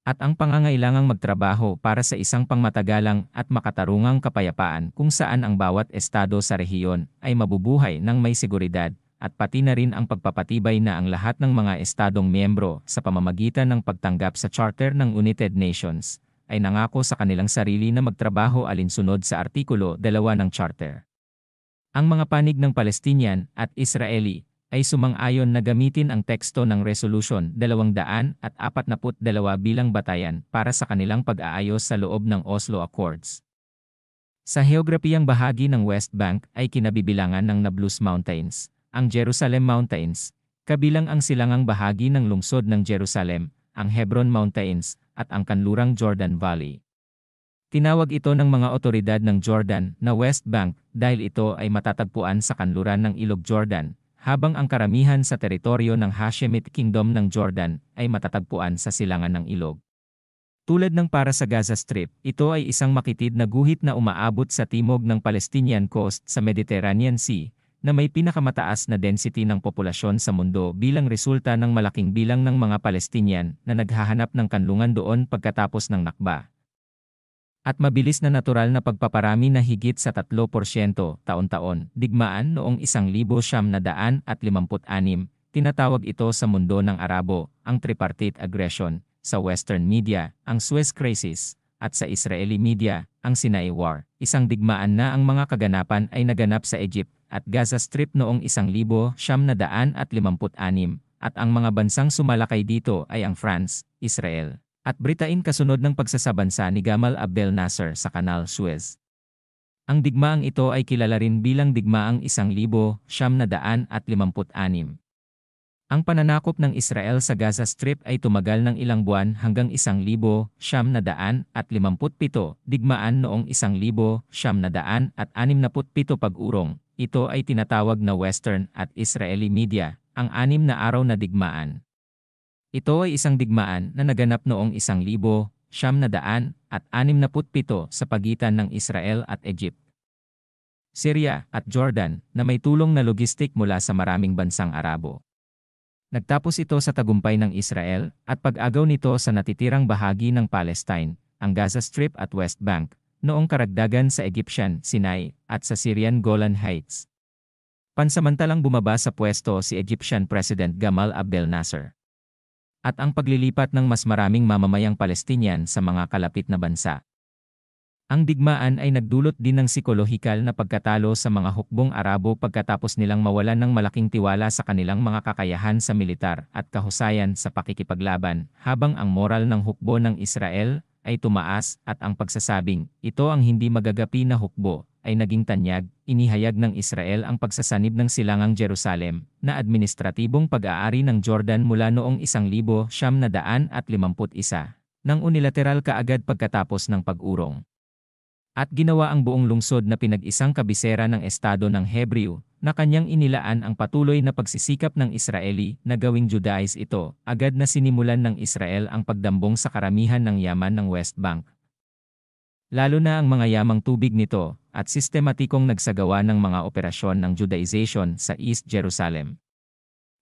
At ang pangangailangang magtrabaho para sa isang pangmatagalang at makatarungang kapayapaan kung saan ang bawat estado sa rehiyon ay mabubuhay ng may seguridad, at pati na rin ang pagpapatibay na ang lahat ng mga estadong miyembro sa pamamagitan ng pagtanggap sa Charter ng United Nations ay nangako sa kanilang sarili na magtrabaho alinsunod sa Artikulo 2 ng Charter. Ang mga panig ng Palestinian at Israeli ay sumang-ayon na gamitin ang teksto ng Resolution 242 bilang batayan para sa kanilang pag-aayos sa loob ng Oslo Accords. Sa heograpiyang bahagi ng West Bank ay kinabibilangan ng Nablus Mountains, ang Jerusalem Mountains, kabilang ang silangang bahagi ng lungsod ng Jerusalem, ang Hebron Mountains, at ang kanlurang Jordan Valley. Tinawag ito ng mga otoridad ng Jordan na West Bank dahil ito ay matatagpuan sa kanluran ng Ilog Jordan, habang ang karamihan sa teritoryo ng Hashemite Kingdom ng Jordan ay matatagpuan sa silangan ng ilog. Tulad ng para sa Gaza Strip, ito ay isang makitid na guhit na umaabot sa timog ng Palestinian coast sa Mediterranean Sea, na may pinakamataas na density ng populasyon sa mundo bilang resulta ng malaking bilang ng mga Palestinian na naghahanap ng kanlungan doon pagkatapos ng Nakba. At mabilis na natural na pagpaparami na higit sa 3% taon-taon, digmaan noong 1956, tinatawag ito sa mundo ng Arabo, ang tripartite aggression, sa Western media, ang Suez Crisis, at sa Israeli media, ang Sinai War. Isang digmaan na ang mga kaganapan ay naganap sa Egypt at Gaza Strip noong 1956, at ang mga bansang sumalakay dito ay ang France, Israel, at Britain kasunod ng pagsasabansa ni Gamal Abdel Nasser sa Kanal Suez. Ang digmaang ito ay kilala rin bilang digmaang 1956. Ang pananakop ng Israel sa Gaza Strip ay tumagal ng ilang buwan hanggang 1957, digmaan noong 1967 pag-urong. Ito ay tinatawag na Western at Israeli media, ang 6 na araw na digmaan. Ito ay isang digmaan na naganap noong 1967 sa pagitan ng Israel at Egypt, Syria at Jordan na may tulong na logistik mula sa maraming bansang Arabo. Nagtapos ito sa tagumpay ng Israel at pag-agaw nito sa natitirang bahagi ng Palestine, ang Gaza Strip at West Bank, noong karagdagan sa Egyptian Sinai at sa Syrian Golan Heights. Pansamantalang bumaba sa pwesto si Egyptian President Gamal Abdel Nasser. At ang paglilipat ng mas maraming mamamayang Palestinian sa mga kalapit na bansa. Ang digmaan ay nagdulot din ng psikolohikal na pagkatalo sa mga hukbong Arabo pagkatapos nilang mawalan ng malaking tiwala sa kanilang mga kakayahan sa militar at kahusayan sa pakikipaglaban, habang ang moral ng hukbo ng Israel ay tumaas at ang pagsasabing, ito ang hindi magagapi na hukbo, ay naging tanyag. Inihayag ng Israel ang pagsasanib ng silangang Jerusalem na administratibong pag-aari ng Jordan mula noong 1951 nang unilateral kaagad pagkatapos ng pag-urong. At ginawa ang buong lungsod na pinag-isang kabisera ng estado ng Hebreo, na kanyang inilaan ang patuloy na pagsisikap ng Israeli na gawing Judaize ito. Agad na sinimulan ng Israel ang pagdambong sa karamihan ng yaman ng West Bank, lalo na ang mga yamang tubig nito, at sistematikong nagsagawa ng mga operasyon ng Judaization sa East Jerusalem.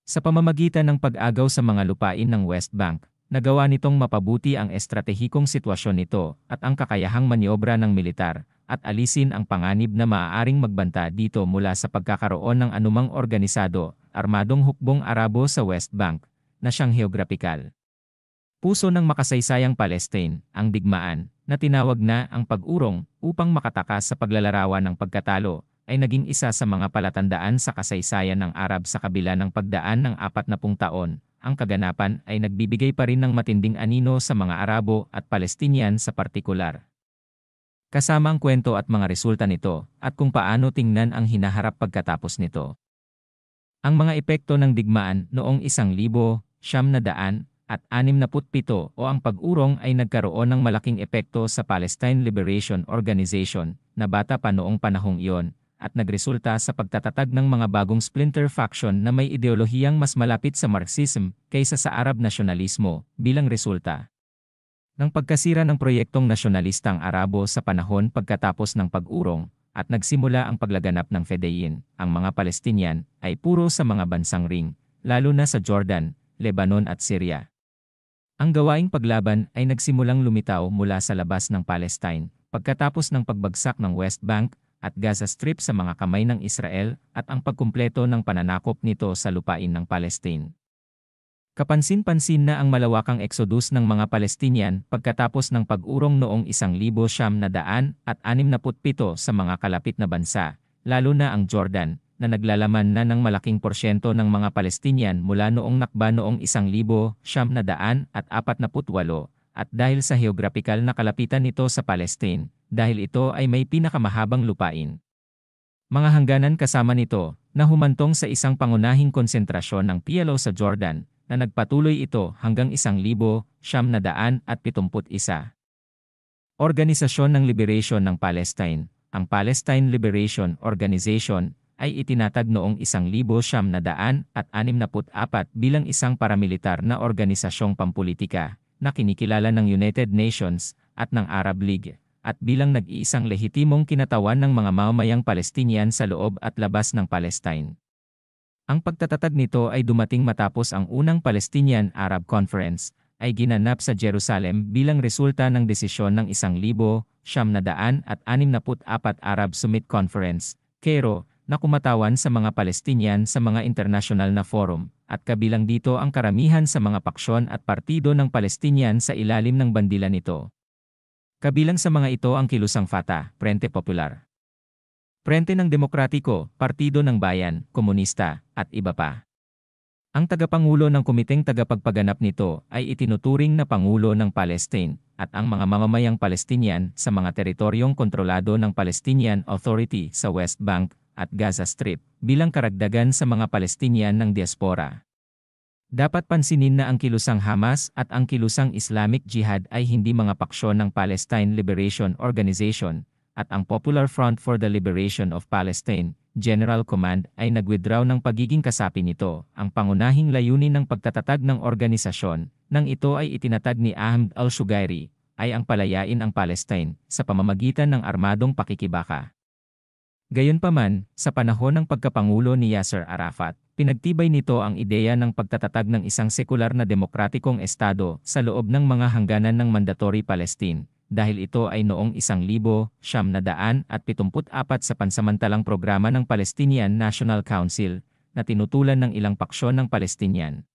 Sa pamamagitan ng pag-agaw sa mga lupain ng West Bank, nagawa nitong mapabuti ang estratehikong sitwasyon nito at ang kakayahang manyobra ng militar, at alisin ang panganib na maaaring magbanta dito mula sa pagkakaroon ng anumang organisado, armadong hukbong Arabo sa West Bank, na siyang heograpikal puso ng makasaysayang Palestine, ang digmaan, na tinawag na ang pag-urong upang makatakas sa paglalarawan ng pagkatalo, ay naging isa sa mga palatandaan sa kasaysayan ng Arab sa kabila ng pagdaan ng 40 taon. Ang kaganapan ay nagbibigay pa rin ng matinding anino sa mga Arabo at Palestinian sa partikular. Kasama ang kwento at mga resulta nito, at kung paano tingnan ang hinaharap pagkatapos nito. Ang mga epekto ng digmaan noong 1967 at 67 o ang pag-urong ay nagkaroon ng malaking epekto sa Palestine Liberation Organization na bata pa noong panahong iyon at nagresulta sa pagtatatag ng mga bagong splinter faction na may ideolohiyang mas malapit sa Marxism kaysa sa Arab nasyonalismo bilang resulta ng pagkasira ng proyektong nasyonalistang Arabo sa panahon pagkatapos ng pag-urong at nagsimula ang paglaganap ng Fedayeen. Ang mga Palestinian ay puro sa mga bansang ring, lalo na sa Jordan, Lebanon at Syria. Ang gawaing paglaban ay nagsimulang lumitaw mula sa labas ng Palestine, pagkatapos ng pagbagsak ng West Bank at Gaza Strip sa mga kamay ng Israel at ang pagkumpleto ng pananakop nito sa lupain ng Palestine. Kapansin-pansin na ang malawakang eksodus ng mga Palestinian pagkatapos ng pag-urong noong 1967 sa mga kalapit na bansa, lalo na ang Jordan, na naglalaman na ng malaking porsyento ng mga Palestinian mula noong Nakba noong 1948 at dahil sa heograpikal na kalapitan nito sa Palestine, dahil ito ay may pinakamahabang lupain. Mga hangganan kasama nito, na humantong sa isang pangunahing konsentrasyon ng PLO sa Jordan, na nagpatuloy ito hanggang 1971. Organisasyon ng Liberation ng Palestine, ang Palestine Liberation Organization, ay itinatag noong 1964 bilang isang paramilitar na organisasyong pampulitika na kinikilala ng United Nations at ng Arab League at bilang nag-iisang lehitimong kinatawan ng mga mamamayang Palestinian sa loob at labas ng Palestine. Ang pagtatatag nito ay dumating matapos ang unang Palestinian-Arab Conference ay ginanap sa Jerusalem bilang resulta ng desisyon ng 1964 Arab Summit Conference, Cairo, na kumatawan sa mga Palestinian sa mga internasyonal na forum, at kabilang dito ang karamihan sa mga paksyon at partido ng Palestinian sa ilalim ng bandila nito. Kabilang sa mga ito ang kilusang Fatah, Frente Popular, Frente ng Demokratiko, Partido ng Bayan, Komunista, at iba pa. Ang tagapangulo ng komiteng tagapagpaganap nito ay itinuturing na Pangulo ng Palestine at ang mga mamamayang Palestinian sa mga teritoryong kontrolado ng Palestinian Authority sa West Bank at Gaza Strip bilang karagdagan sa mga Palestinian ng diaspora. Dapat pansinin na ang kilusang Hamas at ang kilusang Islamic Jihad ay hindi mga paksyon ng Palestine Liberation Organization at ang Popular Front for the Liberation of Palestine, General Command ay nag-withdraw ng pagiging kasapi nito. Ang pangunahing layunin ng pagtatatag ng organisasyon nang ito ay itinatag ni Ahmed al-Shugairi ay ang palayain ang Palestine sa pamamagitan ng armadong pakikibaka. Gayunpaman, sa panahon ng pagkapangulo ni Yasser Arafat, pinagtibay nito ang ideya ng pagtatatag ng isang sekular na demokratikong estado sa loob ng mga hangganan ng Mandatory Palestine, dahil ito ay noong 1974 sa pansamantalang programa ng Palestinian National Council na tinutulan ng ilang paksyon ng Palestinian.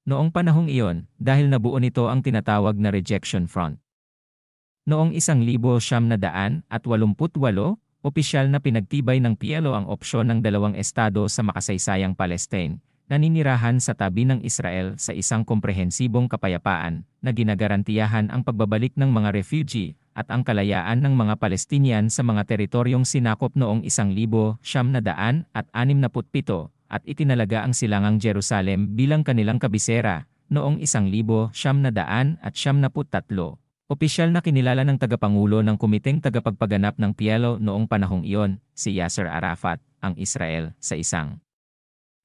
Noong panahong iyon, dahil nabuo nito ang tinatawag na Rejection Front. Noong 1988, opisyal na pinagtibay ng PLO ang opsyon ng dalawang estado sa makasaysayang Palestine, naninirahan sa tabi ng Israel sa isang komprehensibong kapayapaan, na ginagarantiyahan ang pagbabalik ng mga refugee at ang kalayaan ng mga Palestinian sa mga teritoryong sinakop noong 1967 at itinalaga ang silangang Jerusalem bilang kanilang kabisera noong 1973. Opisyal na kinilala ng tagapangulo ng komiteng tagapagpaganap ng PLO noong panahong iyon, si Yasser Arafat, ang Israel, sa isang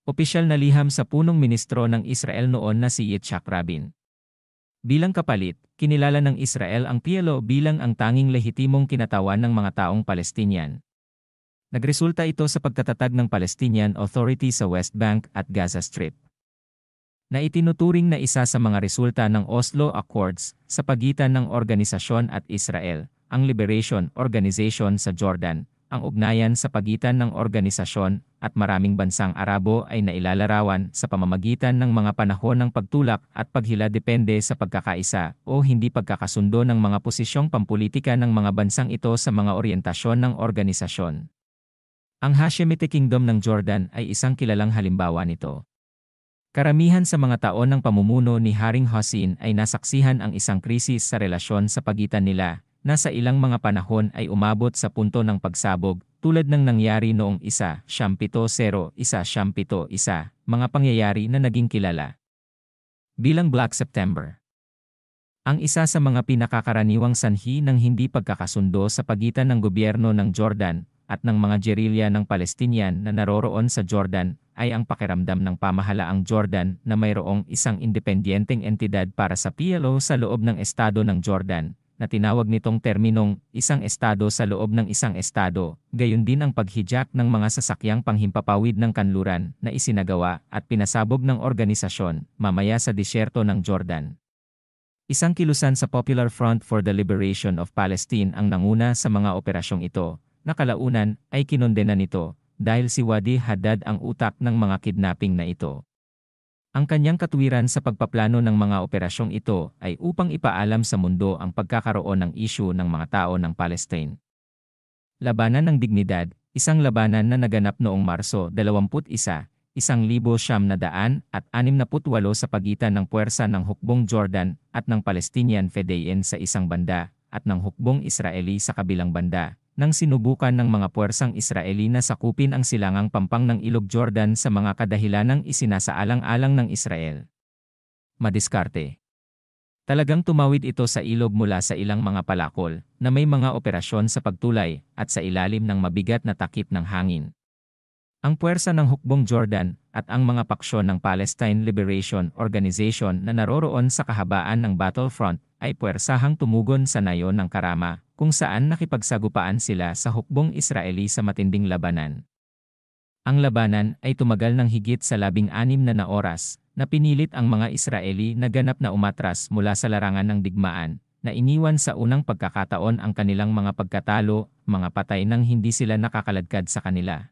opisyal na liham sa punong ministro ng Israel noon na si Yitzhak Rabin. Bilang kapalit, kinilala ng Israel ang PLO bilang ang tanging lehitimong kinatawan ng mga taong Palestinian. Nagresulta ito sa pagtatatag ng Palestinian Authority sa West Bank at Gaza Strip, na itinuturing na isa sa mga resulta ng Oslo Accords sa pagitan ng organisasyon at Israel. ang Liberation Organization sa Jordan, ang ugnayan sa pagitan ng organisasyon at maraming bansang Arabo ay nailalarawan sa pamamagitan ng mga panahon ng pagtulak at paghila depende sa pagkakaisa o hindi pagkakasundo ng mga posisyong pampulitika ng mga bansang ito sa mga oryentasyon ng organisasyon. Ang Hashemite Kingdom ng Jordan ay isang kilalang halimbawa nito. Karamihan sa mga taon ng pamumuno ni Haring Hossein ay nasaksihan ang isang krisis sa relasyon sa pagitan nila, na sa ilang mga panahon ay umabot sa punto ng pagsabog, tulad ng nangyari noong 1-7-0-1-1, mga pangyayari na naging kilala bilang Black September. Ang isa sa mga pinakakaraniwang sanhi ng hindi pagkakasundo sa pagitan ng gobyerno ng Jordan at ng mga gerilya ng Palestinian na naroroon sa Jordan ay ang pakiramdam ng pamahalaang Jordan na mayroong isang independenteng entidad para sa PLO sa loob ng estado ng Jordan, na tinawag nitong terminong isang estado sa loob ng isang estado, gayon din ang paghijak ng mga sasakyang panghimpapawid ng kanluran na isinagawa at pinasabog ng organisasyon mamaya sa disyerto ng Jordan. Isang kilusan sa Popular Front for the Liberation of Palestine ang nanguna sa mga operasyong ito, na kalaunan ay kinondena nito dahil si Wadi Haddad ang utak ng mga kidnapping na ito. Ang kanyang katuwiran sa pagpaplano ng mga operasyong ito ay upang ipaalam sa mundo ang pagkakaroon ng isyu ng mga tao ng Palestine. Labanan ng Dignidad, isang labanan na naganap noong Marso 21, 1968 sa pagitan ng puwersa ng Hukbong Jordan at ng Palestinian Fedayeen sa isang banda at ng Hukbong Israeli sa kabilang banda, nang sinubukan ng mga puwersang Israeli na sakupin ang silangang pampang ng Ilog Jordan sa mga kadahilanang isinasaalang-alang ng Israel. Madiskarte. Talagang tumawid ito sa ilog mula sa ilang mga palakol na may mga operasyon sa pagtulay at sa ilalim ng mabigat na takip ng hangin. Ang puwersa ng Hukbong Jordan at ang mga paksyon ng Palestine Liberation Organization na naroroon sa kahabaan ng battlefront ay puwersahang tumugon sa nayon ng Karama, kung saan nakipagsagupaan sila sa Hukbong Israeli sa matinding labanan. Ang labanan ay tumagal ng higit sa 16 na oras, na pinilit ang mga Israeli na ganap na umatras mula sa larangan ng digmaan, na iniwan sa unang pagkakataon ang kanilang mga pagkatalo, mga patay nang hindi sila nakakaladkad sa kanila.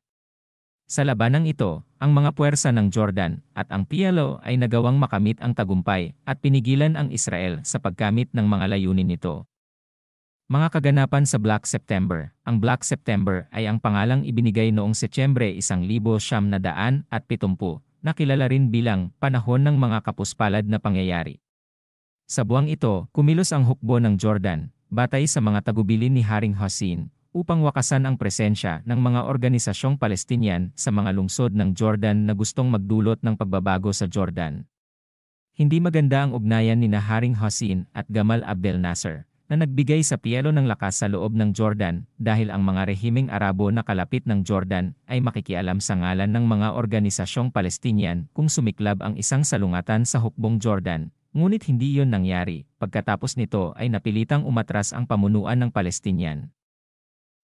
Sa labanang ito, ang mga puwersa ng Jordan at ang PLO ay nagawang makamit ang tagumpay at pinigilan ang Israel sa pagkamit ng mga layunin nito. Mga kaganapan sa Black September. Ang Black September ay ang pangalang ibinigay noong Setyembre 1970, na kilala rin bilang panahon ng mga kapuspalad na pangyayari. Sa buwang ito, kumilos ang hukbo ng Jordan, batay sa mga tagubilin ni Haring Hossein, upang wakasan ang presensya ng mga organisasyong Palestinian sa mga lungsod ng Jordan na gustong magdulot ng pagbabago sa Jordan. Hindi maganda ang ugnayan ni Haring Hossein at Gamal Abdel Nasser, na nagbigay sa PLO ng lakas sa loob ng Jordan dahil ang mga rehimeng Arabo na kalapit ng Jordan ay makikialam sa ngalan ng mga organisasyong Palestinian kung sumiklab ang isang salungatan sa Hukbong Jordan, ngunit hindi iyon nangyari. Pagkatapos nito ay napilitang umatras ang pamunuan ng Palestinian.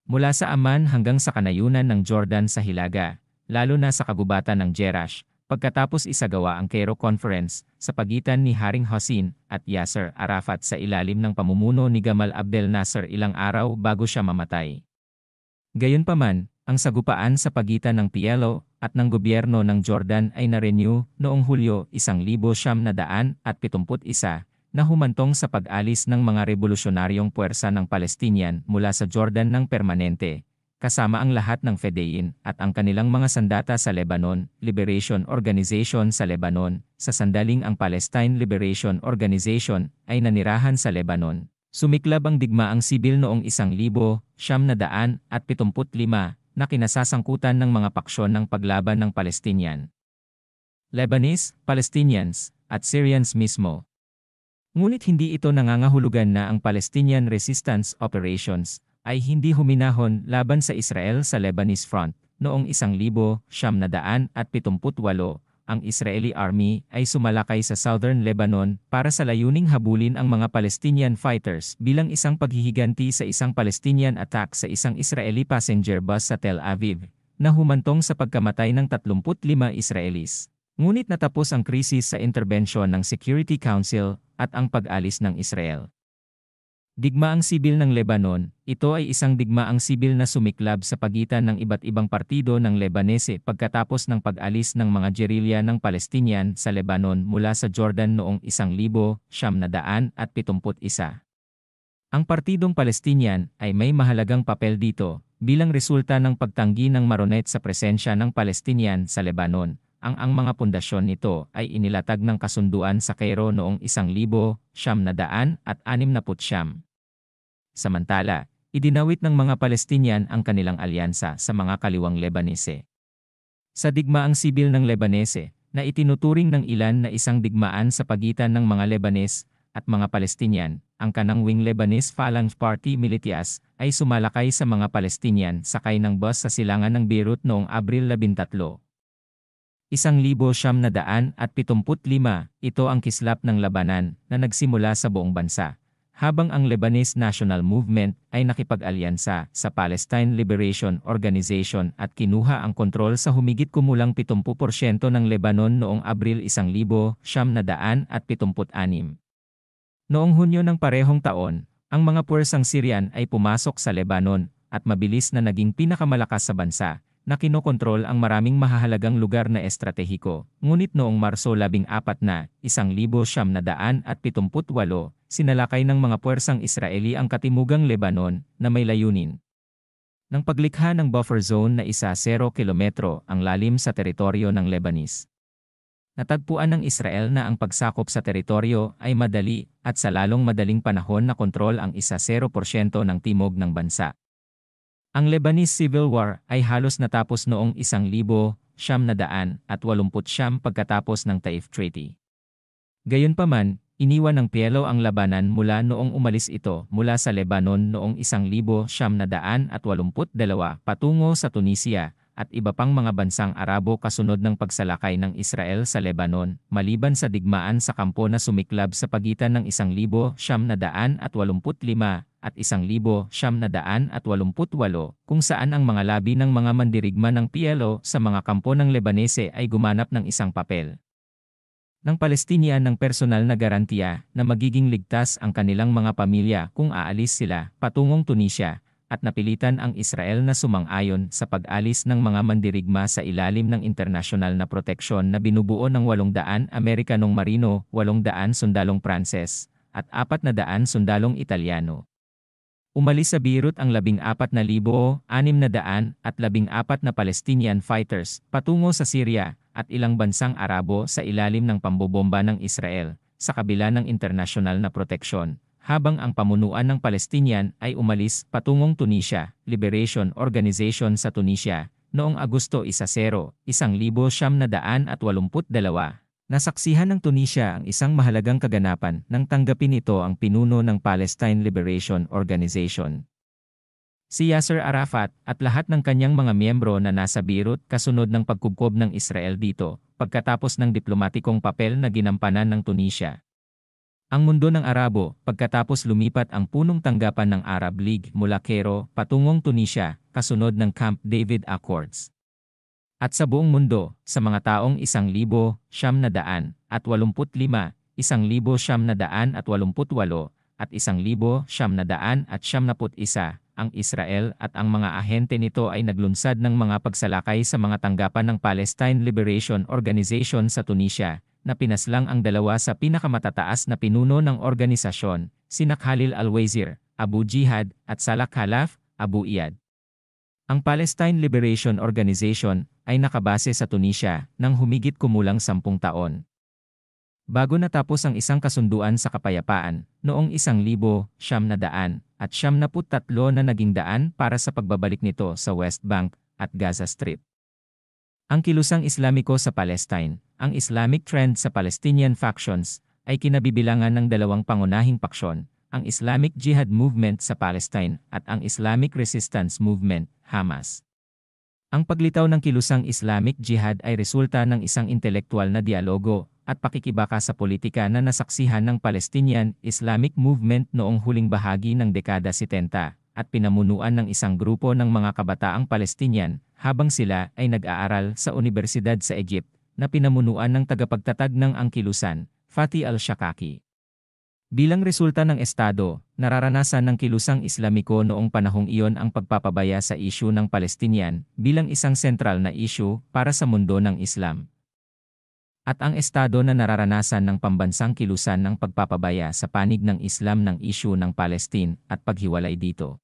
Mula sa Amman hanggang sa kanayunan ng Jordan sa Hilaga, lalo na sa kagubatan ng Jerash, pagkatapos isagawa ang Cairo Conference sa pagitan ni Haring Hossein at Yasser Arafat sa ilalim ng pamumuno ni Gamal Abdel Nasser ilang araw bago siya mamatay. Gayunpaman, ang sagupaan sa pagitan ng PLO at ng gobyerno ng Jordan ay na-renew noong Hulyo 1971 na humantong sa pag-alis ng mga revolusyonaryong puwersa ng Palestinian mula sa Jordan ng permanente, kasama ang lahat ng Fedayeen at ang kanilang mga sandata sa Lebanon, Liberation Organization sa Lebanon, sa sandaling ang Palestine Liberation Organization ay nanirahan sa Lebanon. Sumiklab ang digmaang sibil noong 1975 na kinasasangkutan ng mga paksyon ng paglaban ng Palestinian, Lebanese, Palestinians, at Syrians mismo. Ngunit hindi ito nangangahulugan na ang Palestinian Resistance Operations ay hindi huminahon laban sa Israel sa Lebanese Front. Noong 1978, ang Israeli Army ay sumalakay sa Southern Lebanon para sa layuning habulin ang mga Palestinian fighters bilang isang paghihiganti sa isang Palestinian attack sa isang Israeli passenger bus sa Tel Aviv, na humantong sa pagkamatay ng 35 Israelis. Ngunit natapos ang krisis sa interbensyon ng Security Council at ang pag-alis ng Israel. Digmaang sibil ng Lebanon, ito ay isang digmaang sibil na sumiklab sa pagitan ng iba't ibang partido ng Lebanese pagkatapos ng pag-alis ng mga gerilya ng Palestinian sa Lebanon mula sa Jordan noong 1971. Ang Partidong Palestinian ay may mahalagang papel dito bilang resulta ng pagtanggi ng Maronet sa presensya ng Palestinian sa Lebanon. Ang mga pundasyon nito ay inilatag ng kasunduan sa Cairo noong 1969. Samantala, idinawit ng mga Palestinian ang kanilang alyansa sa mga kaliwang Lebanese. Sa digmaang sibil ng Lebanese, na itinuturing ng ilan na isang digmaan sa pagitan ng mga Lebanes at mga Palestinian, ang kanang wing Lebanese Phalange Party Militias ay sumalakay sa mga Palestinian sakay ng bus sa silangan ng Beirut noong Abril 13. 1975, ito ang kislap ng labanan na nagsimula sa buong bansa, habang ang Lebanese National Movement ay nakipag-alyansa sa Palestine Liberation Organization at kinuha ang kontrol sa humigit kumulang 70% ng Lebanon noong Abril 1976. Noong Hunyo ng parehong taon, ang mga puwersang Syrian ay pumasok sa Lebanon at mabilis na naging pinakamalakas sa bansa, na kinokontrol ang maraming mahahalagang lugar na estratehiko. Ngunit noong Marso 14 na 1978, sinalakay ng mga puwersang Israeli ang katimugang Lebanon na may layunin ng paglikha ng buffer zone na 10 kilometro ang lalim sa teritoryo ng Lebanese. Natagpuan ng Israel na ang pagsakop sa teritoryo ay madali at sa lalong madaling panahon na kontrol ang 10% ng timog ng bansa. Ang Lebanese Civil War ay halos natapos noong 1980 pagkatapos ng Taif Treaty. Gayunpaman, iniwan ng PLO ang labanan mula noong umalis ito mula sa Lebanon noong 1982 patungo sa Tunisia at iba pang mga bansang Arabo kasunod ng pagsalakay ng Israel sa Lebanon, maliban sa digmaan sa kampo na sumiklab sa pagitan ng 1985 at 1988 kung saan ang mga labi ng mga mandirigma ng PLO sa mga kampo ng Lebanese ay gumanap ng isang papel ng Palestinian ng personal na garantiya na magiging ligtas ang kanilang mga pamilya kung aalis sila patungong Tunisia, at napilitan ang Israel na sumang-ayon sa pag-alis ng mga mandirigma sa ilalim ng internasyonal na proteksyon na binubuo ng 800 Amerikanong Marino, 800 sundalong Pranses, at 400 sundalong Italyano. Umalis sa Beirut ang 14,614 na Palestinian fighters patungo sa Syria at ilang bansang Arabo sa ilalim ng pambobomba ng Israel, sa kabila ng internasyonal na proteksyon, habang ang pamunuan ng Palestinian ay umalis patungong Tunisia Liberation Organization sa Tunisia noong Agosto 1982. Nasaksihan ng Tunisia ang isang mahalagang kaganapan nang tanggapin ito ang pinuno ng Palestine Liberation Organization, si Yasser Arafat, at lahat ng kanyang mga miyembro na nasa Beirut kasunod ng pagkubkob ng Israel dito, pagkatapos ng diplomatikong papel na ginampanan ng Tunisia. Ang mundo ng Arabo, pagkatapos lumipat ang punong tanggapan ng Arab League mula Cairo patungong Tunisia, kasunod ng Camp David Accords. At sa buong mundo, sa mga taong 1,985, 1,988 at 1,991, ang Israel at ang mga ahente nito ay naglunsad ng mga pagsalakay sa mga tanggapan ng Palestine Liberation Organization sa Tunisia, na pinaslang ang dalawa sa pinakamatataas na pinuno ng organisasyon, sina Khalil al-Wazir, Abu Jihad, at Salah Khalaf, Abu Iyad. Ang Palestine Liberation Organization ay nakabase sa Tunisia nang humigit kumulang 10 taon. Bago natapos ang isang kasunduan sa kapayapaan noong 1973 na naging daan para sa pagbabalik nito sa West Bank at Gaza Strip. Ang kilusang Islamiko sa Palestine, ang Islamic Trend sa Palestinian factions, ay kinabibilangan ng dalawang pangunahing paksyon, ang Islamic Jihad Movement sa Palestine at ang Islamic Resistance Movement, Hamas. Ang paglitaw ng kilusang Islamic Jihad ay resulta ng isang intelektual na dialogo at pakikibaka sa politika na nasaksihan ng Palestinian Islamic Movement noong huling bahagi ng dekada 70 at pinamunuan ng isang grupo ng mga kabataang Palestinian habang sila ay nag-aaral sa Universidad sa Egypt na pinamunuan ng tagapagtatag ng Angkilusan, Fatih al-Shakaki. Bilang resulta ng estado, nararanasan ng kilusang Islamiko noong panahong iyon ang pagpapabaya sa isyu ng Palestinian bilang isang sentral na isyu para sa mundo ng Islam. At ang estado na nararanasan ng pambansang kilusan ng pagpapabaya sa panig ng Islam ng isyu ng Palestine at paghiwalay dito.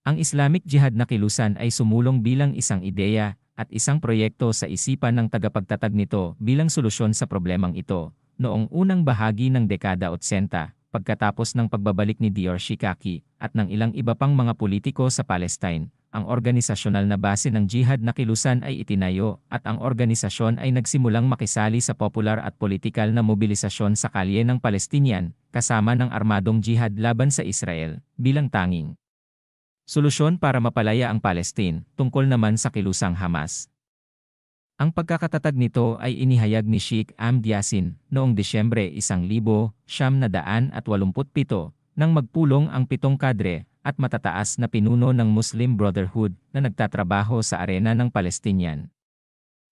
Ang Islamic Jihad na kilusan ay sumulong bilang isang ideya at isang proyekto sa isipan ng tagapagtatag nito bilang solusyon sa problemang ito. Noong unang bahagi ng dekada 80, pagkatapos ng pagbabalik ni Dior Shikaki at ng ilang iba pang mga politiko sa Palestine, ang organisasyonal na base ng jihad na kilusan ay itinayo at ang organisasyon ay nagsimulang makisali sa popular at politikal na mobilisasyon sa kalye ng Palestinian, kasama ng armadong jihad laban sa Israel, bilang tanging solusyon para mapalaya ang Palestine, tungkol naman sa kilusang Hamas. Ang pagkakatatag nito ay inihayag ni Sheikh Ahmed Yassin noong Disyembre 1987 nang magpulong ang 7 kadre at matataas na pinuno ng Muslim Brotherhood na nagtatrabaho sa arena ng Palestinian.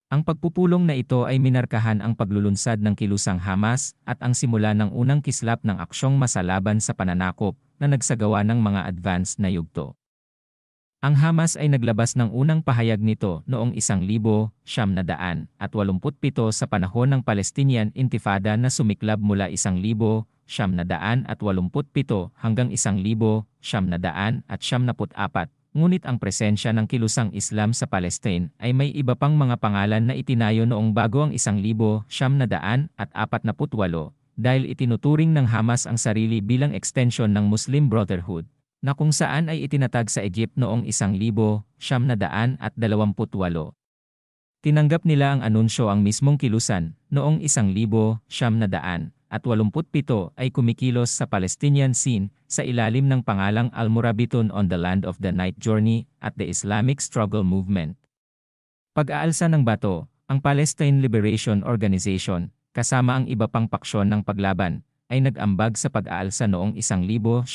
Ang pagpupulong na ito ay minarkahan ang paglulunsad ng kilusang Hamas at ang simula ng unang kislap ng aksyong masalaban sa pananakop na nagsagawa ng mga advance na yugto. Ang Hamas ay naglabas ng unang pahayag nito noong 1987 sa panahon ng Palestinian Intifada na sumiklab mula 1987 hanggang 1994, ngunit ang presensya ng kilusang Islam sa Palestine ay may iba pang mga pangalan na itinayo noong bago ang 1948 dahil itinuturing ng Hamas ang sarili bilang extension ng Muslim Brotherhood, na kung saan ay itinatag sa Egypt noong 1928. Tinanggap nila ang anunsyo ang mismong kilusan noong 1987 ay kumikilos sa Palestinian scene sa ilalim ng pangalang Al-Murabitun on the Land of the Night Journey at the Islamic Struggle Movement. Pag-aalsa ng bato, ang Palestine Liberation Organization, kasama ang iba pang paksyon ng paglaban, ay nag-ambag sa pag-aalsa noong 1987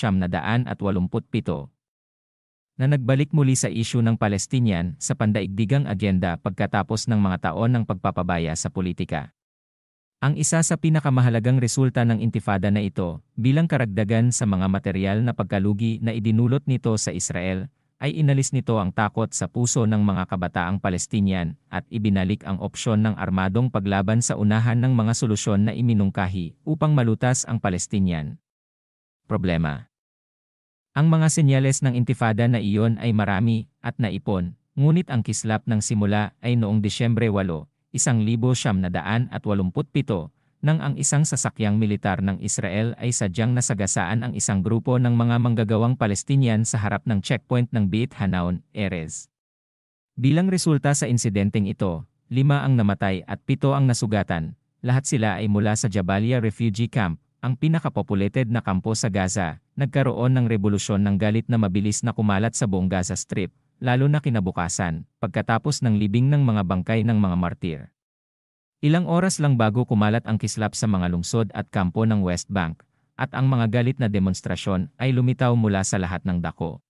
na nagbalik muli sa isyu ng Palestinian sa pandaigdigang agenda pagkatapos ng mga taon ng pagpapabaya sa politika. Ang isa sa pinakamahalagang resulta ng intifada na ito, bilang karagdagan sa mga material na pagkalugi na idinulot nito sa Israel, ay inalis nito ang takot sa puso ng mga kabataang Palestinian at ibinalik ang opsyon ng armadong paglaban sa unahan ng mga solusyon na iminungkahi upang malutas ang Palestinian problema. Ang mga senyales ng intifada na iyon ay marami at naipon, ngunit ang kislap ng simula ay noong Disyembre 8, 1987, nang ang isang sasakyang militar ng Israel ay sadyang nasagasaan ang isang grupo ng mga manggagawang Palestinian sa harap ng checkpoint ng Beit Hanaun, Erez. Bilang resulta sa insidenteng ito, 5 ang namatay at 7 ang nasugatan. Lahat sila ay mula sa Jabalia Refugee Camp, ang pinakapopulated na kampo sa Gaza. Nagkaroon ng revolusyon ng galit na mabilis na kumalat sa buong Gaza Strip, lalo na kinabukasan, pagkatapos ng libing ng mga bangkay ng mga martir. Ilang oras lang bago kumalat ang kislap sa mga lungsod at kampo ng West Bank, at ang mga galit na demonstrasyon ay lumitaw mula sa lahat ng dako.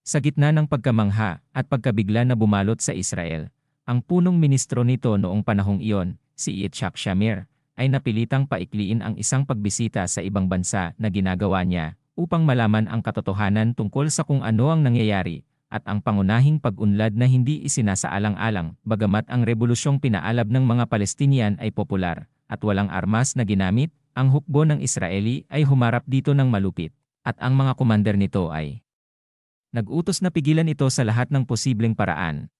Sa gitna ng pagkamangha at pagkabigla na bumalot sa Israel, ang punong ministro nito noong panahong iyon, si Yitzhak Shamir, ay napilitang paikliin ang isang pagbisita sa ibang bansa na ginagawa niya upang malaman ang katotohanan tungkol sa kung ano ang nangyayari at ang pangunahing pag-unlad na hindi isinasaalang-alang, bagamat ang revolusyong pinaalab ng mga Palestinian ay popular at walang armas na ginamit, ang hukbo ng Israeli ay humarap dito ng malupit, at ang mga komander nito ay nag-utos na pigilan ito sa lahat ng posibleng paraan.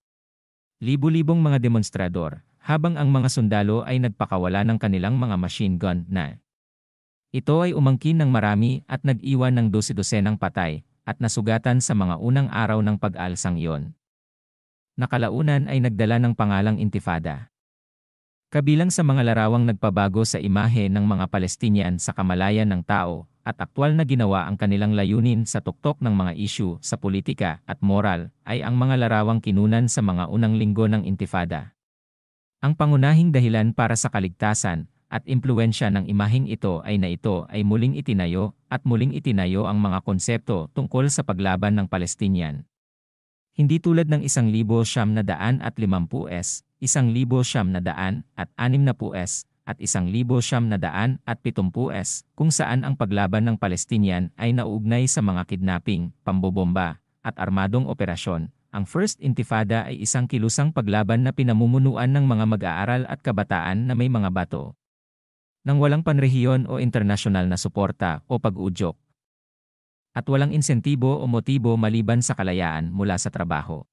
Libu-libong mga demonstrador, habang ang mga sundalo ay nagpakawala ng kanilang mga machine gun na. Ito ay umangkin ng marami at nag-iwan ng 12 patay, at nasugatan sa mga unang araw ng pag-alsang iyon. Nakalaunan ay nagdala ng pangalang Intifada. Kabilang sa mga larawang nagpabago sa imahe ng mga Palestinian sa kamalayan ng tao, at aktwal na ginawa ang kanilang layunin sa tuktok ng mga isyu sa politika at moral, ay ang mga larawang kinunan sa mga unang linggo ng Intifada. Ang pangunahing dahilan para sa kaligtasan at impluwensya ng imaheng ito ay muling itinayo ang mga konsepto tungkol sa paglaban ng Palestinian. Hindi tulad ng 1950s, 1960s, at 1,970 kung saan ang paglaban ng Palestinian ay nauugnay sa mga kidnapping, pambobomba, at armadong operasyon. Ang First Intifada ay isang kilusang paglaban na pinamumunuan ng mga mag-aaral at kabataan na may mga bato nang walang panrehiyon o internasyonal na suporta o pag-udyok, at walang insentibo o motibo maliban sa kalayaan mula sa trabaho.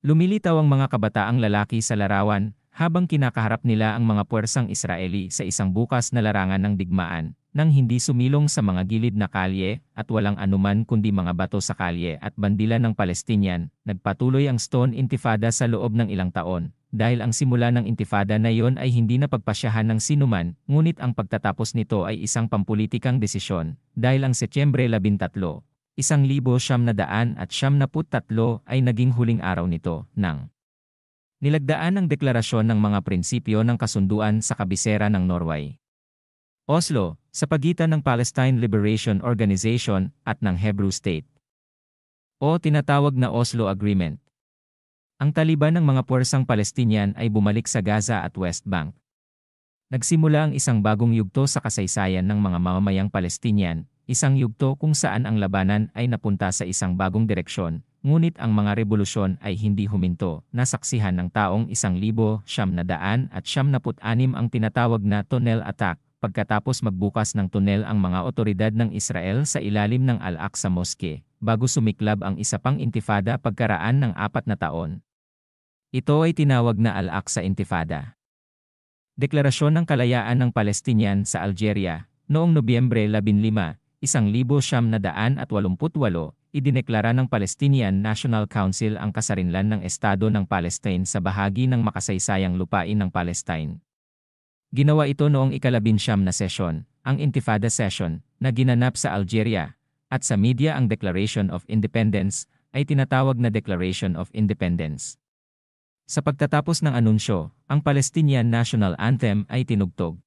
Lumilitaw ang mga kabataang lalaki sa larawan habang kinakaharap nila ang mga puwersang Israeli sa isang bukas na larangan ng digmaan, nang hindi sumilong sa mga gilid na kalye at walang anuman kundi mga bato sa kalye at bandila ng Palestinian. Nagpatuloy ang Stone Intifada sa loob ng ilang taon, dahil ang simula ng intifada na iyon ay hindi napagpasyahan ng sinuman, ngunit ang pagtatapos nito ay isang pampulitikang desisyon, dahil ang Setyembre 13, 1973 ay naging huling araw nito, nang nilagdaan ang deklarasyon ng mga prinsipyo ng kasunduan sa kabisera ng Norway, Oslo, sa pagitan ng Palestine Liberation Organization at ng Hebrew State, o tinatawag na Oslo Agreement. Ang taliban ng mga puwersang Palestinian ay bumalik sa Gaza at West Bank. Nagsimula ang isang bagong yugto sa kasaysayan ng mga mamamayang Palestinian, isang yugto kung saan ang labanan ay napunta sa isang bagong direksyon, ngunit ang mga revolusyon ay hindi huminto. Nasaksihan ng taong 1,976 ang tinatawag na tunnel attack, pagkatapos magbukas ng tunnel ang mga otoridad ng Israel sa ilalim ng Al-Aqsa Mosque, bago sumiklab ang isa pang intifada pagkaraan ng 4 na taon. Ito ay tinawag na Al-Aqsa Intifada. Deklarasyon ng Kalayaan ng Palestinian sa Algeria, noong Nobyembre 15, 1988, idineklara ng Palestinian National Council ang kasarinlan ng Estado ng Palestine sa bahagi ng makasaysayang lupain ng Palestine. Ginawa ito noong ika-19 na sesyon, ang Intifada Session, na ginanap sa Algeria, at sa media ang Declaration of Independence ay tinatawag na Declaration of Independence. Sa pagtatapos ng anunsyo, ang Palestinian National Anthem ay tinugtog.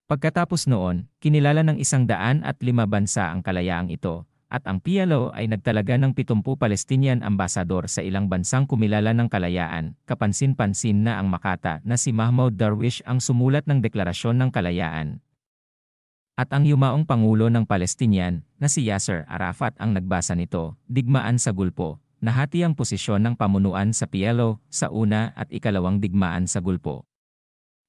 Pagkatapos noon, kinilala ng 105 bansa ang kalayaang ito, at ang PLO ay nagtalaga ng 70 Palestinian ambassador sa ilang bansang kumilala ng kalayaan. Kapansin-pansin na ang Makata na si Mahmoud Darwish ang sumulat ng Deklarasyon ng Kalayaan. At ang yumaong Pangulo ng Palestinian na si Yasser Arafat ang nagbasa nito. Digmaan sa Gulpo. Nahati ang posisyon ng pamunuan sa PLO sa una at ikalawang digmaan sa Gulpo.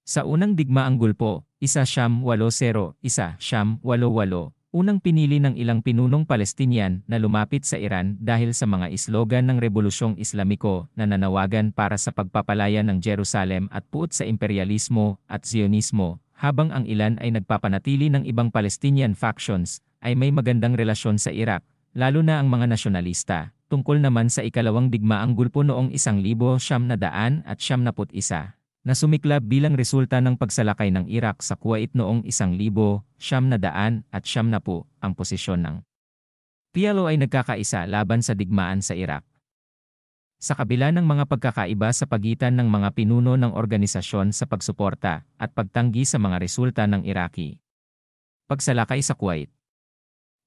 Sa unang digmaang Gulpo, 1-80, 1-88, unang pinili ng ilang pinunong Palestinian na lumapit sa Iran dahil sa mga islogan ng Rebolusyong Islamiko na nanawagan para sa pagpapalaya ng Jerusalem at puot sa imperialismo at Zionismo, habang ang ilan ay nagpapanatili ng ibang Palestinian factions ay may magandang relasyon sa Iraq, lalo na ang mga nasyonalista. Tungkol naman sa ikalawang digmaang Gulpo noong 1971 na sumiklab bilang resulta ng pagsalakay ng Iraq sa Kuwait noong 1970, ang posisyon ng PLO ay nagkakaisa laban sa digmaan sa Iraq. Sa kabila ng mga pagkakaiba sa pagitan ng mga pinuno ng organisasyon sa pagsuporta at pagtanggi sa mga resulta ng Iraqi pagsalakay sa Kuwait,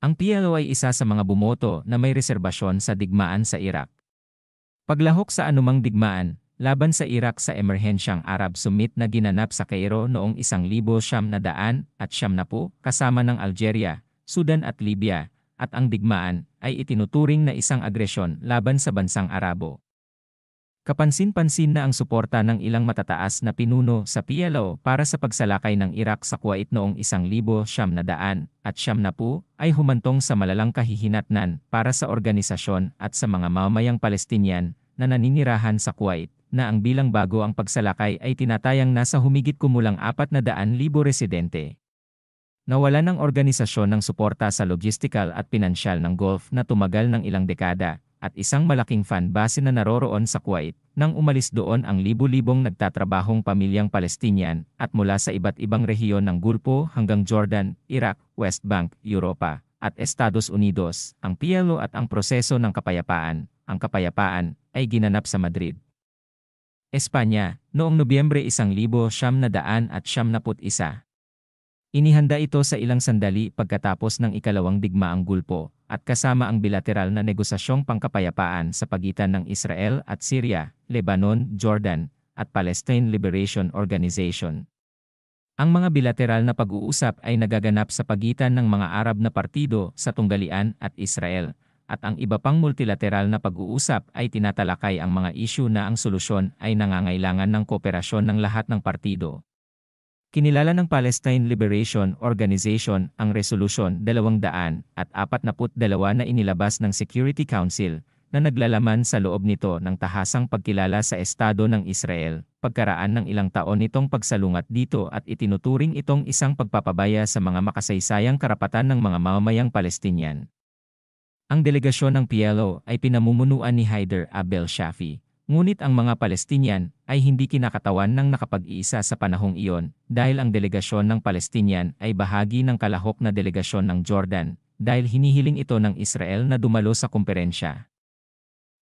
ang PLO ay isa sa mga bumoto na may reserbasyon sa digmaan sa Iraq. Paglahok sa anumang digmaan laban sa Iraq sa emerhensyang Arab Summit na ginanap sa Cairo noong 1970 kasama ng Algeria, Sudan at Libya, at ang digmaan ay itinuturing na isang agresyon laban sa bansang Arabo. Kapansin-pansin na ang suporta ng ilang matataas na pinuno sa PLO para sa pagsalakay ng Iraq sa Kuwait noong 1970 ay humantong sa malalang kahihinatnan para sa organisasyon at sa mga mamamayang Palestinian na naninirahan sa Kuwait, na ang bilang bago ang pagsalakay ay tinatayang nasa humigit kumulang 400,000 residente. Nawalan ng organisasyon ng suporta sa logistical at pinansyal ng Gulf na tumagal ng ilang dekada, at isang malaking fan base na naroroon sa Kuwait, nang umalis doon ang libu-libong nagtatrabahong pamilyang Palestinian at mula sa iba't ibang rehiyon ng Gulpo hanggang Jordan, Iraq, West Bank, Europa, at Estados Unidos, ang PLO at ang proseso ng kapayapaan. Ang kapayapaan ay ginanap sa Madrid, Espanya, noong Nobyembre 1971. Inihanda ito sa ilang sandali pagkatapos ng ikalawang digmaang Gulpo, at kasama ang bilateral na negosasyong pangkapayapaan sa pagitan ng Israel at Syria, Lebanon, Jordan, at Palestine Liberation Organization. Ang mga bilateral na pag-uusap ay nagaganap sa pagitan ng mga Arab na partido sa tunggalian at Israel, at ang iba pang multilateral na pag-uusap ay tinatalakay ang mga isyu na ang solusyon ay nangangailangan ng kooperasyon ng lahat ng partido. Kinilala ng Palestine Liberation Organization ang Resolution 242 na inilabas ng Security Council na naglalaman sa loob nito ng tahasang pagkilala sa Estado ng Israel, pagkaraan ng ilang taon nitong pagsalungat dito at itinuturing itong isang pagpapabaya sa mga makasaysayang karapatan ng mga mamamayang Palestinian. Ang delegasyon ng PLO ay pinamumunuan ni Haider Abel Shafi, ngunit ang mga Palestinian ay hindi kinakatawan ng nakapag-iisa sa panahong iyon dahil ang delegasyon ng Palestinian ay bahagi ng kalahok na delegasyon ng Jordan dahil hinihiling ito ng Israel na dumalo sa kumperensya.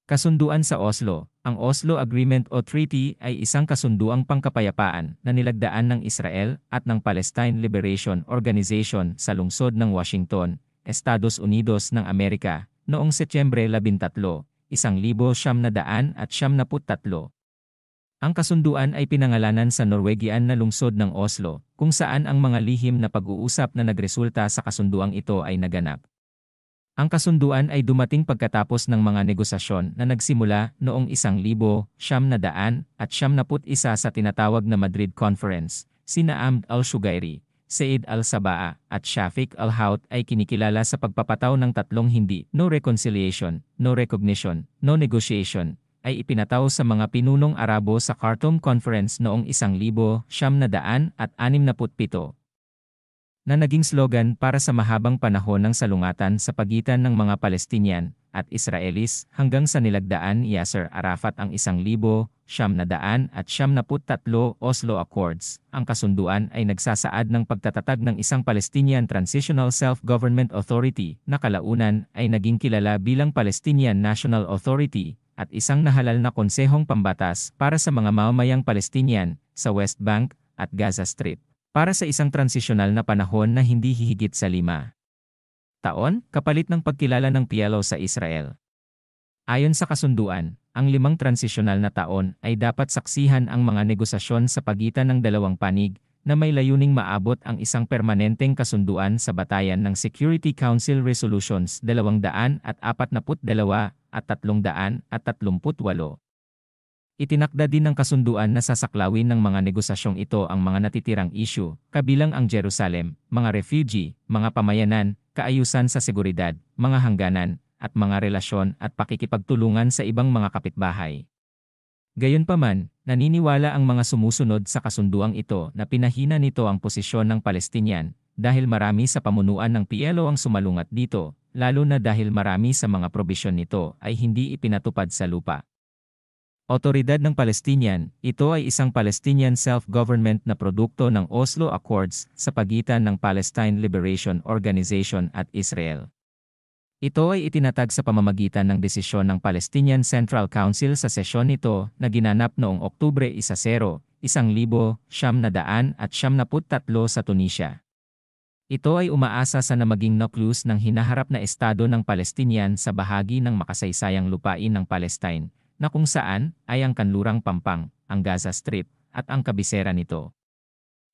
Kasunduan sa Oslo. Ang Oslo Agreement o Treaty ay isang kasunduang pangkapayapaan na nilagdaan ng Israel at ng Palestine Liberation Organization sa lungsod ng Washington, Estados Unidos ng Amerika, noong Setyembre 13, 1973. Ang kasunduan ay pinangalanan sa Norwegian na lungsod ng Oslo, kung saan ang mga lihim na pag-uusap na nagresulta sa kasunduang ito ay naganap. Ang kasunduan ay dumating pagkatapos ng mga negosasyon na nagsimula noong 1971 sa tinatawag na Madrid Conference. Sina Ahmed al-Shugairi, Said al-Sabaa, at Shafiq al-Houth ay kinikilala sa pagpapataw ng tatlong hindi, no reconciliation, no recognition, no negotiation, ay ipinataw sa mga pinunong Arabo sa Khartoum Conference noong 1967 na naging slogan para sa mahabang panahon ng salungatan sa pagitan ng mga Palestinian at Israelis hanggang sa nilagdaan ni Yasser Arafat ang 1973 Oslo Accords. Ang kasunduan ay nagsasaad ng pagtatatag ng isang Palestinian Transitional Self-Government Authority na kalaunan ay naging kilala bilang Palestinian National Authority at isang nahalal na konsehong pambatas para sa mga mamamayang Palestinian sa West Bank at Gaza Strip, para sa isang transisyonal na panahon na hindi hihigit sa 5 taon, kapalit ng pagkilala ng PLO sa Israel. Ayon sa kasunduan, ang 5 transisyonal na taon ay dapat saksihan ang mga negosasyon sa pagitan ng dalawang panig na may layuning maabot ang isang permanenteng kasunduan sa batayan ng Security Council Resolutions 242 at 338. Itinakda din ng kasunduan na sasaklawin ng mga negosasyong ito ang mga natitirang isyu, kabilang ang Jerusalem, mga refugee, mga pamayanan, kaayusan sa seguridad, mga hangganan, at mga relasyon at pakikipagtulungan sa ibang mga kapitbahay. Gayunpaman, naniniwala ang mga sumusunod sa kasunduang ito na pinahina nito ang posisyon ng Palestinian dahil marami sa pamunuan ng PLO ang sumalungat dito, lalo na dahil marami sa mga probisyon nito ay hindi ipinatupad sa lupa. Otoridad ng Palestinian, ito ay isang Palestinian self-government na produkto ng Oslo Accords sa pagitan ng Palestine Liberation Organization at Israel. Ito ay itinatag sa pamamagitan ng desisyon ng Palestinian Central Council sa sesyon nito na ginanap noong Oktubre 10, 1973 sa Tunisia. Ito ay umaasa sa na maging nucleus ng hinaharap na estado ng Palestinian sa bahagi ng makasaysayang lupain ng Palestine, na kung saan ay ang kanlurang Pampang, ang Gaza Strip, at ang kabisera nito.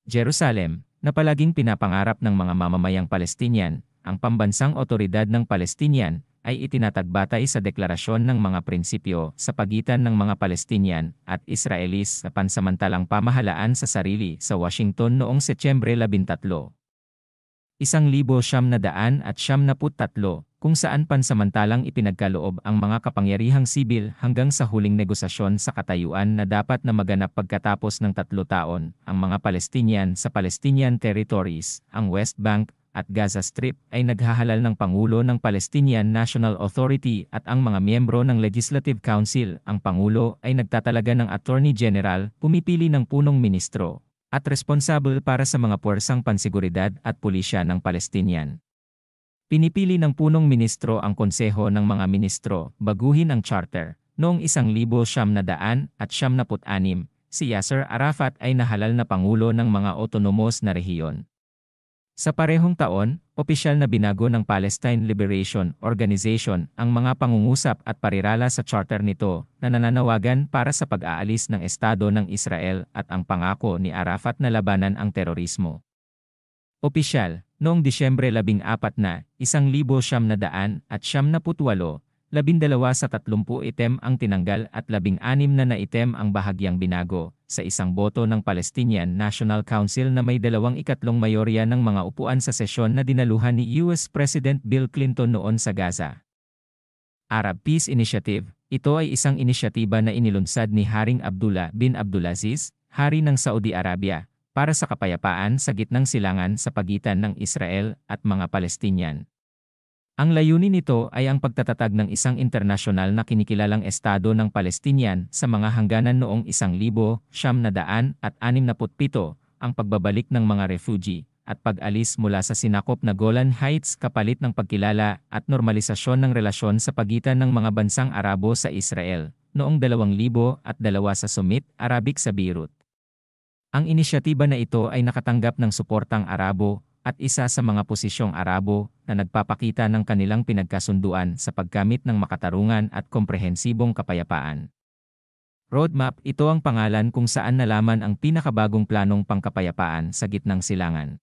Jerusalem, na palaging pinapangarap ng mga mamamayang Palestinian, ang pambansang otoridad ng Palestinian, ay itinatagbatay sa deklarasyon ng mga prinsipyo sa pagitan ng mga Palestinian at Israelis sa pansamantalang pamahalaan sa sarili sa Washington noong Setyembre 13. 1973, kung saan pansamantalang ipinagkaloob ang mga kapangyarihang sibil hanggang sa huling negosasyon sa katayuan na dapat na maganap pagkatapos ng 3 taon. Ang mga Palestinian sa Palestinian territories, ang West Bank at Gaza Strip ay naghahalal ng Pangulo ng Palestinian National Authority at ang mga miyembro ng Legislative Council. Ang Pangulo ay nagtatalaga ng Attorney General, pumipili ng punong ministro, at responsable para sa mga puwersang pansiguridad at pulisya ng Palestinian. Pinipili ng punong ministro ang konseho ng mga ministro, baguhin ang charter. Noong 1976, si Yasser Arafat ay nahalal na pangulo ng mga otonomos na rehiyon. Sa parehong taon, opisyal na binago ng Palestine Liberation Organization ang mga pangungusap at parirala sa charter nito na nananawagan para sa pag-aalis ng Estado ng Israel at ang pangako ni Arafat na labanan ang terorismo. Opisyal, noong Disyembre 14 na, 1,978, 12 sa 30 item ang tinanggal at 16 na naitem ang bahagyang binago, sa isang boto ng Palestinian National Council na may 2/3 mayorya ng mga upuan sa sesyon na dinaluhan ni US President Bill Clinton noon sa Gaza. Arab Peace Initiative, ito ay isang inisyatiba na inilunsad ni Haring Abdullah bin Abdulaziz, Hari ng Saudi Arabia, para sa kapayapaan sa gitnang silangan sa pagitan ng Israel at mga Palestinian. Ang layunin nito ay ang pagtatatag ng isang internasyonal na kinikilalang Estado ng Palestinian sa mga hangganan noong 1967, ang pagbabalik ng mga refugee, at pag-alis mula sa sinakop na Golan Heights kapalit ng pagkilala at normalisasyon ng relasyon sa pagitan ng mga bansang Arabo sa Israel, noong 2002 sa Summit Arabic sa Beirut. Ang inisyatiba na ito ay nakatanggap ng suportang Arabo, at isa sa mga posisyong Arabo na nagpapakita ng kanilang pinagkasunduan sa paggamit ng makatarungan at komprehensibong kapayapaan. Roadmap, ito ang pangalan kung saan nalaman ang pinakabagong planong pangkapayapaan sa gitnang silangan.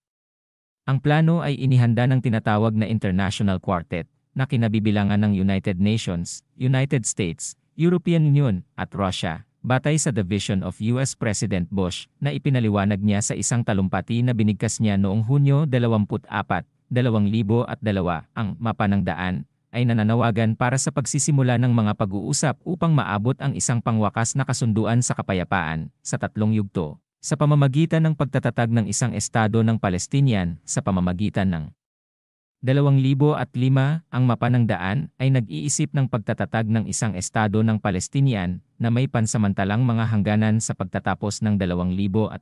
Ang plano ay inihanda ng tinatawag na International Quartet, na kinabibilangan ng United Nations, United States, European Union, at Russia, batay sa the vision of US President Bush na ipinaliwanag niya sa isang talumpati na binigkas niya noong Hunyo 24, 2002. Ang Mapa ng Daan ay nananawagan para sa pagsisimula ng mga pag-uusap upang maabot ang isang pangwakas na kasunduan sa kapayapaan sa tatlong yugto, sa pamamagitan ng pagtatatag ng isang estado ng Palestinian sa pamamagitan ng 2005. Ang Mapa ng Daan ay nag-iisip ng pagtatatag ng isang estado ng Palestinian na may pansamantalang mga hangganan sa pagtatapos ng 2004.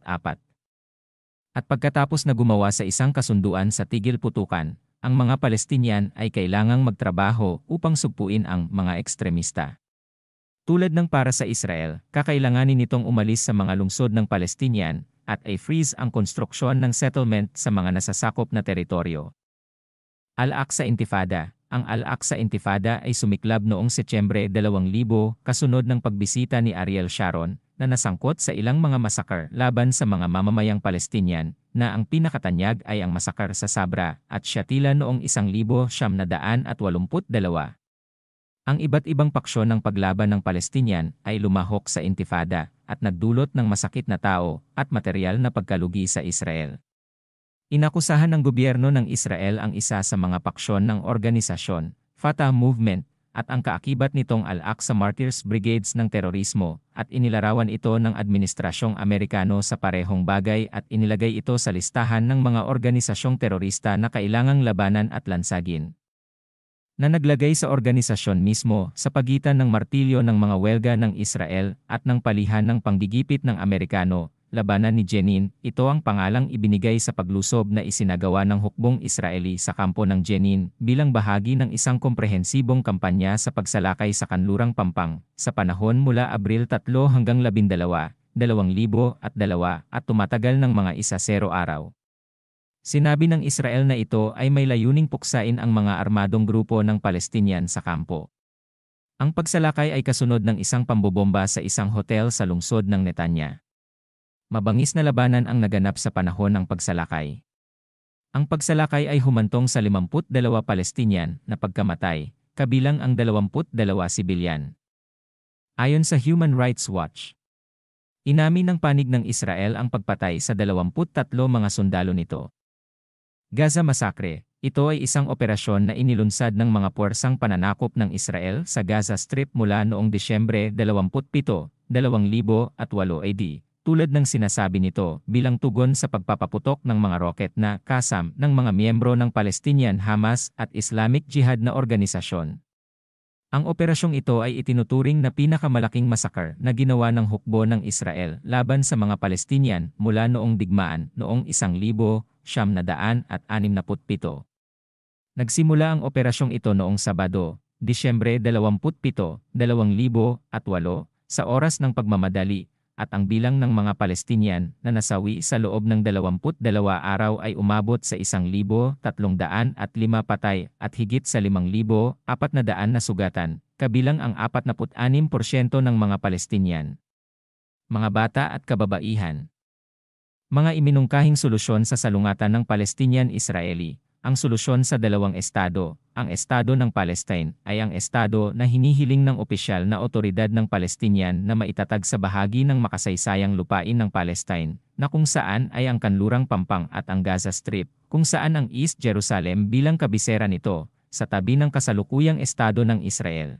At pagkatapos na gumawa sa isang kasunduan sa tigil putukan, ang mga Palestinian ay kailangang magtrabaho upang sugpuin ang mga ekstremista. Tulad ng para sa Israel, kakailanganin nitong umalis sa mga lungsod ng Palestinian at i-freeze ang konstruksyon ng settlement sa mga nasasakop na teritoryo. Al-Aqsa Intifada. Ang Al-Aqsa Intifada ay sumiklab noong Setyembre 2000 kasunod ng pagbisita ni Ariel Sharon na nasangkot sa ilang mga masakar laban sa mga mamamayang Palestinian na ang pinakatanyag ay ang masakar sa Sabra at Shatila noong 1982. Ang iba't ibang paksyon ng paglaban ng Palestinian ay lumahok sa Intifada at nagdulot ng masakit na tao at material na pagkalugi sa Israel. Inakusahan ng gobyerno ng Israel ang isa sa mga paksyon ng organisasyon, Fatah Movement, at ang kaakibat nitong Al-Aqsa Martyrs Brigades ng terorismo, at inilarawan ito ng Administrasyong Amerikano sa parehong bagay at inilagay ito sa listahan ng mga organisasyong terorista na kailangang labanan at lansagin. Na naglagay sa organisasyon mismo sa pagitan ng martilyo ng mga welga ng Israel at ng palihan ng panggigipit ng Amerikano, labanan ni Jenin. Ito ang pangalang ibinigay sa paglusob na isinagawa ng hukbong Israeli sa kampo ng Jenin bilang bahagi ng isang komprehensibong kampanya sa pagsalakay sa kanlurang Pampang sa panahon mula Abril 3 hanggang 12, 2002 at tumatagal ng mga 10 araw. Sinabi ng Israel na ito ay may layuning puksain ang mga armadong grupo ng Palestinian sa kampo. Ang pagsalakay ay kasunod ng isang pambobomba sa isang hotel sa lungsod ng Netanya. Mabangis na labanan ang naganap sa panahon ng pagsalakay. Ang pagsalakay ay humantong sa 52 Palestinian na pagkamatay, kabilang ang 22 sibilyan. Ayon sa Human Rights Watch, inamin ng panig ng Israel ang pagpatay sa 23 mga sundalo nito. Gaza Massacre. Ito ay isang operasyon na inilunsad ng mga puwersang pananakop ng Israel sa Gaza Strip mula noong Disyembre 27, 2008 AD. Tulad ng sinasabi nito bilang tugon sa pagpapaputok ng mga roket na kasam ng mga miyembro ng Palestinian Hamas at Islamic Jihad na organisasyon. Ang operasyong ito ay itinuturing na pinakamalaking masakar na ginawa ng hukbo ng Israel laban sa mga Palestinian mula noong digmaan noong 1967. Nagsimula ang operasyong ito noong Sabado, Disyembre 27, 2008 sa oras ng pagmamadali, at ang bilang ng mga Palestinian na nasawi sa loob ng 22 araw ay umabot sa 1,305 patay at higit sa 5,400 na sugatan, kabilang ang 46% ng mga Palestinian, mga bata at kababaihan. Mga iminungkahing solusyon sa salungatan ng Palestinian-Israeli. Ang solusyon sa dalawang estado, ang Estado ng Palestine, ay ang estado na hinihiling ng opisyal na otoridad ng Palestinian na maitatag sa bahagi ng makasaysayang lupain ng Palestine, na kung saan ay ang kanlurang Pampang at ang Gaza Strip, kung saan ang East Jerusalem bilang kabisera nito, sa tabi ng kasalukuyang estado ng Israel.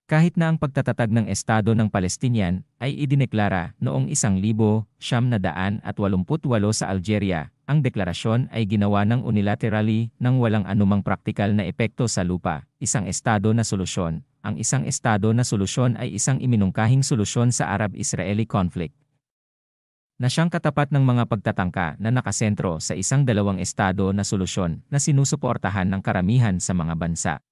Kahit na ang pagtatatag ng Estado ng Palestinian ay idineklara noong 1988 sa Algeria, ang deklarasyon ay ginawa ng unilaterally nang walang anumang praktikal na epekto sa lupa. Isang estado na solusyon. Ang isang estado na solusyon ay isang iminungkahing solusyon sa Arab-Israeli conflict, na siyang katapat ng mga pagtatangka na nakasentro sa isang dalawang estado na solusyon na sinusuportahan ng karamihan sa mga bansa.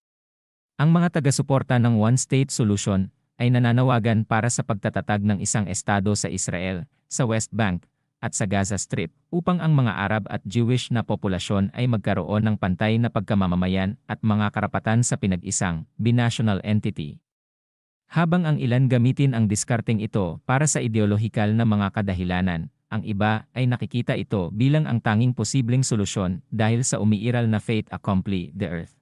Ang mga taga-suporta ng one-state solution ay nananawagan para sa pagtatatag ng isang estado sa Israel, sa West Bank, at sa Gaza Strip upang ang mga Arab at Jewish na populasyon ay magkaroon ng pantay na pagkamamamayan at mga karapatan sa pinag-isang, binational entity. Habang ang ilan gamitin ang diskarteng ito para sa ideolohikal na mga kadahilanan, ang iba ay nakikita ito bilang ang tanging posibleng solusyon dahil sa umiiral na fait accompli the earth.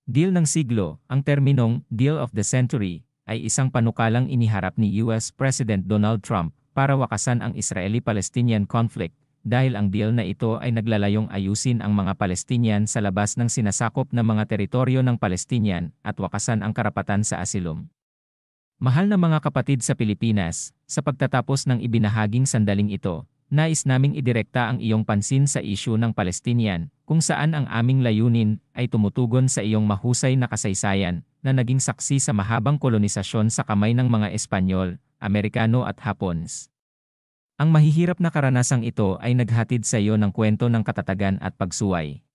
Deal ng siglo, ang terminong Deal of the Century, ay isang panukalang iniharap ni US President Donald Trump para wakasan ang Israeli-Palestinian conflict dahil ang deal na ito ay naglalayong ayusin ang mga Palestinian sa labas ng sinasakop na mga teritoryo ng Palestinian at wakasan ang karapatan sa asilum. Mahal na mga kapatid sa Pilipinas, sa pagtatapos ng ibinahaging sandaling ito, nais naming idirekta ang iyong pansin sa isyu ng Palestinian, kung saan ang aming layunin ay tumutugon sa iyong mahusay na kasaysayan na naging saksi sa mahabang kolonisasyon sa kamay ng mga Espanyol, Amerikano at Hapons. Ang mahihirap na karanasang ito ay naghatid sa iyo ng kwento ng katatagan at pagsuway,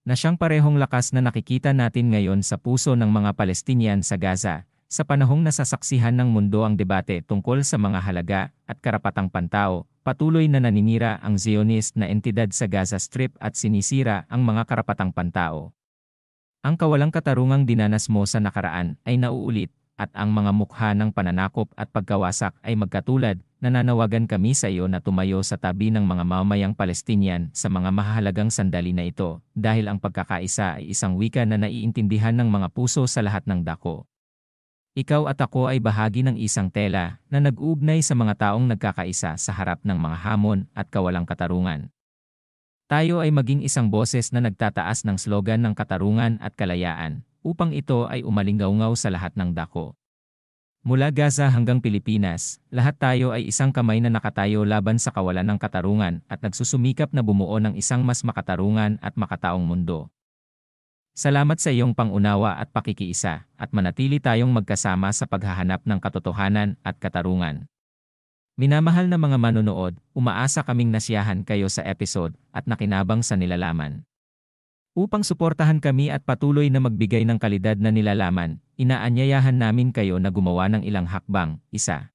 na siyang parehong lakas na nakikita natin ngayon sa puso ng mga Palestinian sa Gaza, sa panahong nasasaksihan ng mundo ang debate tungkol sa mga halaga at karapatang pantao. Patuloy na naninira ang Zionist na entidad sa Gaza Strip at sinisira ang mga karapatang pantao. Ang kawalang katarungang dinanas mo sa nakaraan ay nauulit, at ang mga mukha ng pananakop at pagkawasak ay magkatulad. Nananawagan kami sa iyo na tumayo sa tabi ng mga mamamayang Palestinian sa mga mahalagang sandali na ito, dahil ang pagkakaisa ay isang wika na naiintindihan ng mga puso sa lahat ng dako. Ikaw at ako ay bahagi ng isang tela na nag-uugnay sa mga taong nagkakaisa sa harap ng mga hamon at kawalang katarungan. Tayo ay maging isang boses na nagtataas ng slogan ng katarungan at kalayaan, upang ito ay umalinggaw sa lahat ng dako. Mula Gaza hanggang Pilipinas, lahat tayo ay isang kamay na nakatayo laban sa kawalan ng katarungan at nagsusumikap na bumuo ng isang mas makatarungan at makataong mundo. Salamat sa iyong pangunawa at pakikiisa, at manatili tayong magkasama sa paghahanap ng katotohanan at katarungan. Minamahal na mga manonood, umaasa kaming nasiyahan kayo sa episode at nakinabang sa nilalaman. Upang suportahan kami at patuloy na magbigay ng kalidad na nilalaman, inaanyayahan namin kayo na gumawa ng ilang hakbang. 1.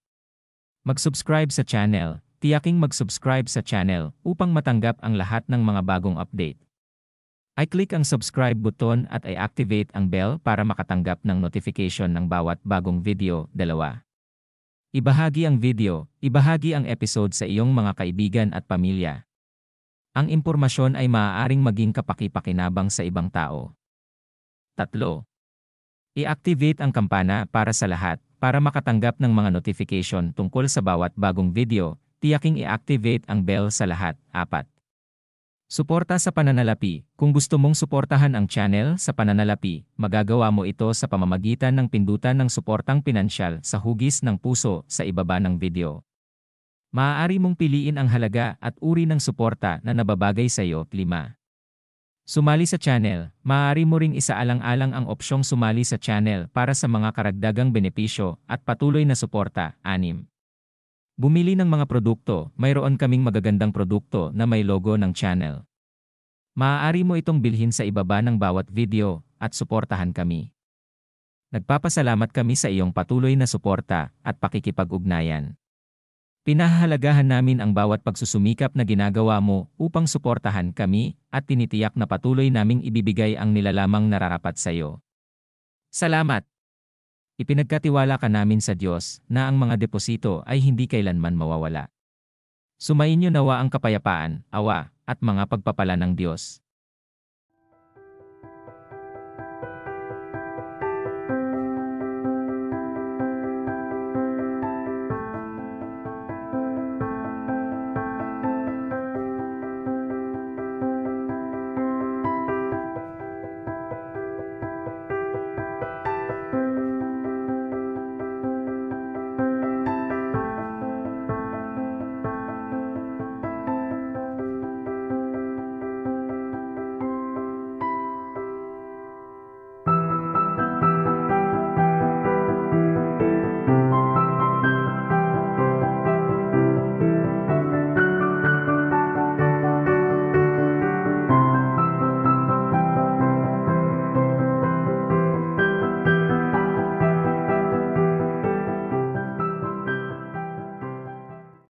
Mag-subscribe sa channel. Tiyaking mag-subscribe sa channel upang matanggap ang lahat ng mga bagong update. I-click ang subscribe button at i-activate ang bell para makatanggap ng notification ng bawat bagong video. 2. Ibahagi ang video, ibahagi ang episode sa iyong mga kaibigan at pamilya. Ang impormasyon ay maaaring maging kapaki-pakinabang sa ibang tao. 3. I-activate ang kampana para sa lahat, para makatanggap ng mga notification tungkol sa bawat bagong video. Tiyaking i-activate ang bell sa lahat. 4. Suporta sa pananalapi. Kung gusto mong suportahan ang channel sa pananalapi, magagawa mo ito sa pamamagitan ng pindutan ng suportang pinansyal sa hugis ng puso sa ibaba ng video. Maaari mong piliin ang halaga at uri ng suporta na nababagay sa iyo. 5. Sumali sa channel. Maaari mo ring isaalang-alang ang opsyong sumali sa channel para sa mga karagdagang benepisyo at patuloy na suporta. 6. Bumili ng mga produkto. Mayroon kaming magagandang produkto na may logo ng channel. Maaari mo itong bilhin sa ibaba ng bawat video at suportahan kami. Nagpapasalamat kami sa iyong patuloy na suporta at pakikipag-ugnayan. Pinahahalagahan namin ang bawat pagsusumikap na ginagawa mo upang suportahan kami at tinitiyak na patuloy naming ibibigay ang nilalamang nararapat sa iyo. Salamat! Ipinagkatiwala ka namin sa Diyos na ang mga deposito ay hindi kailanman mawawala. Sumainyo nawa ang kapayapaan, awa, at mga pagpapala ng Diyos.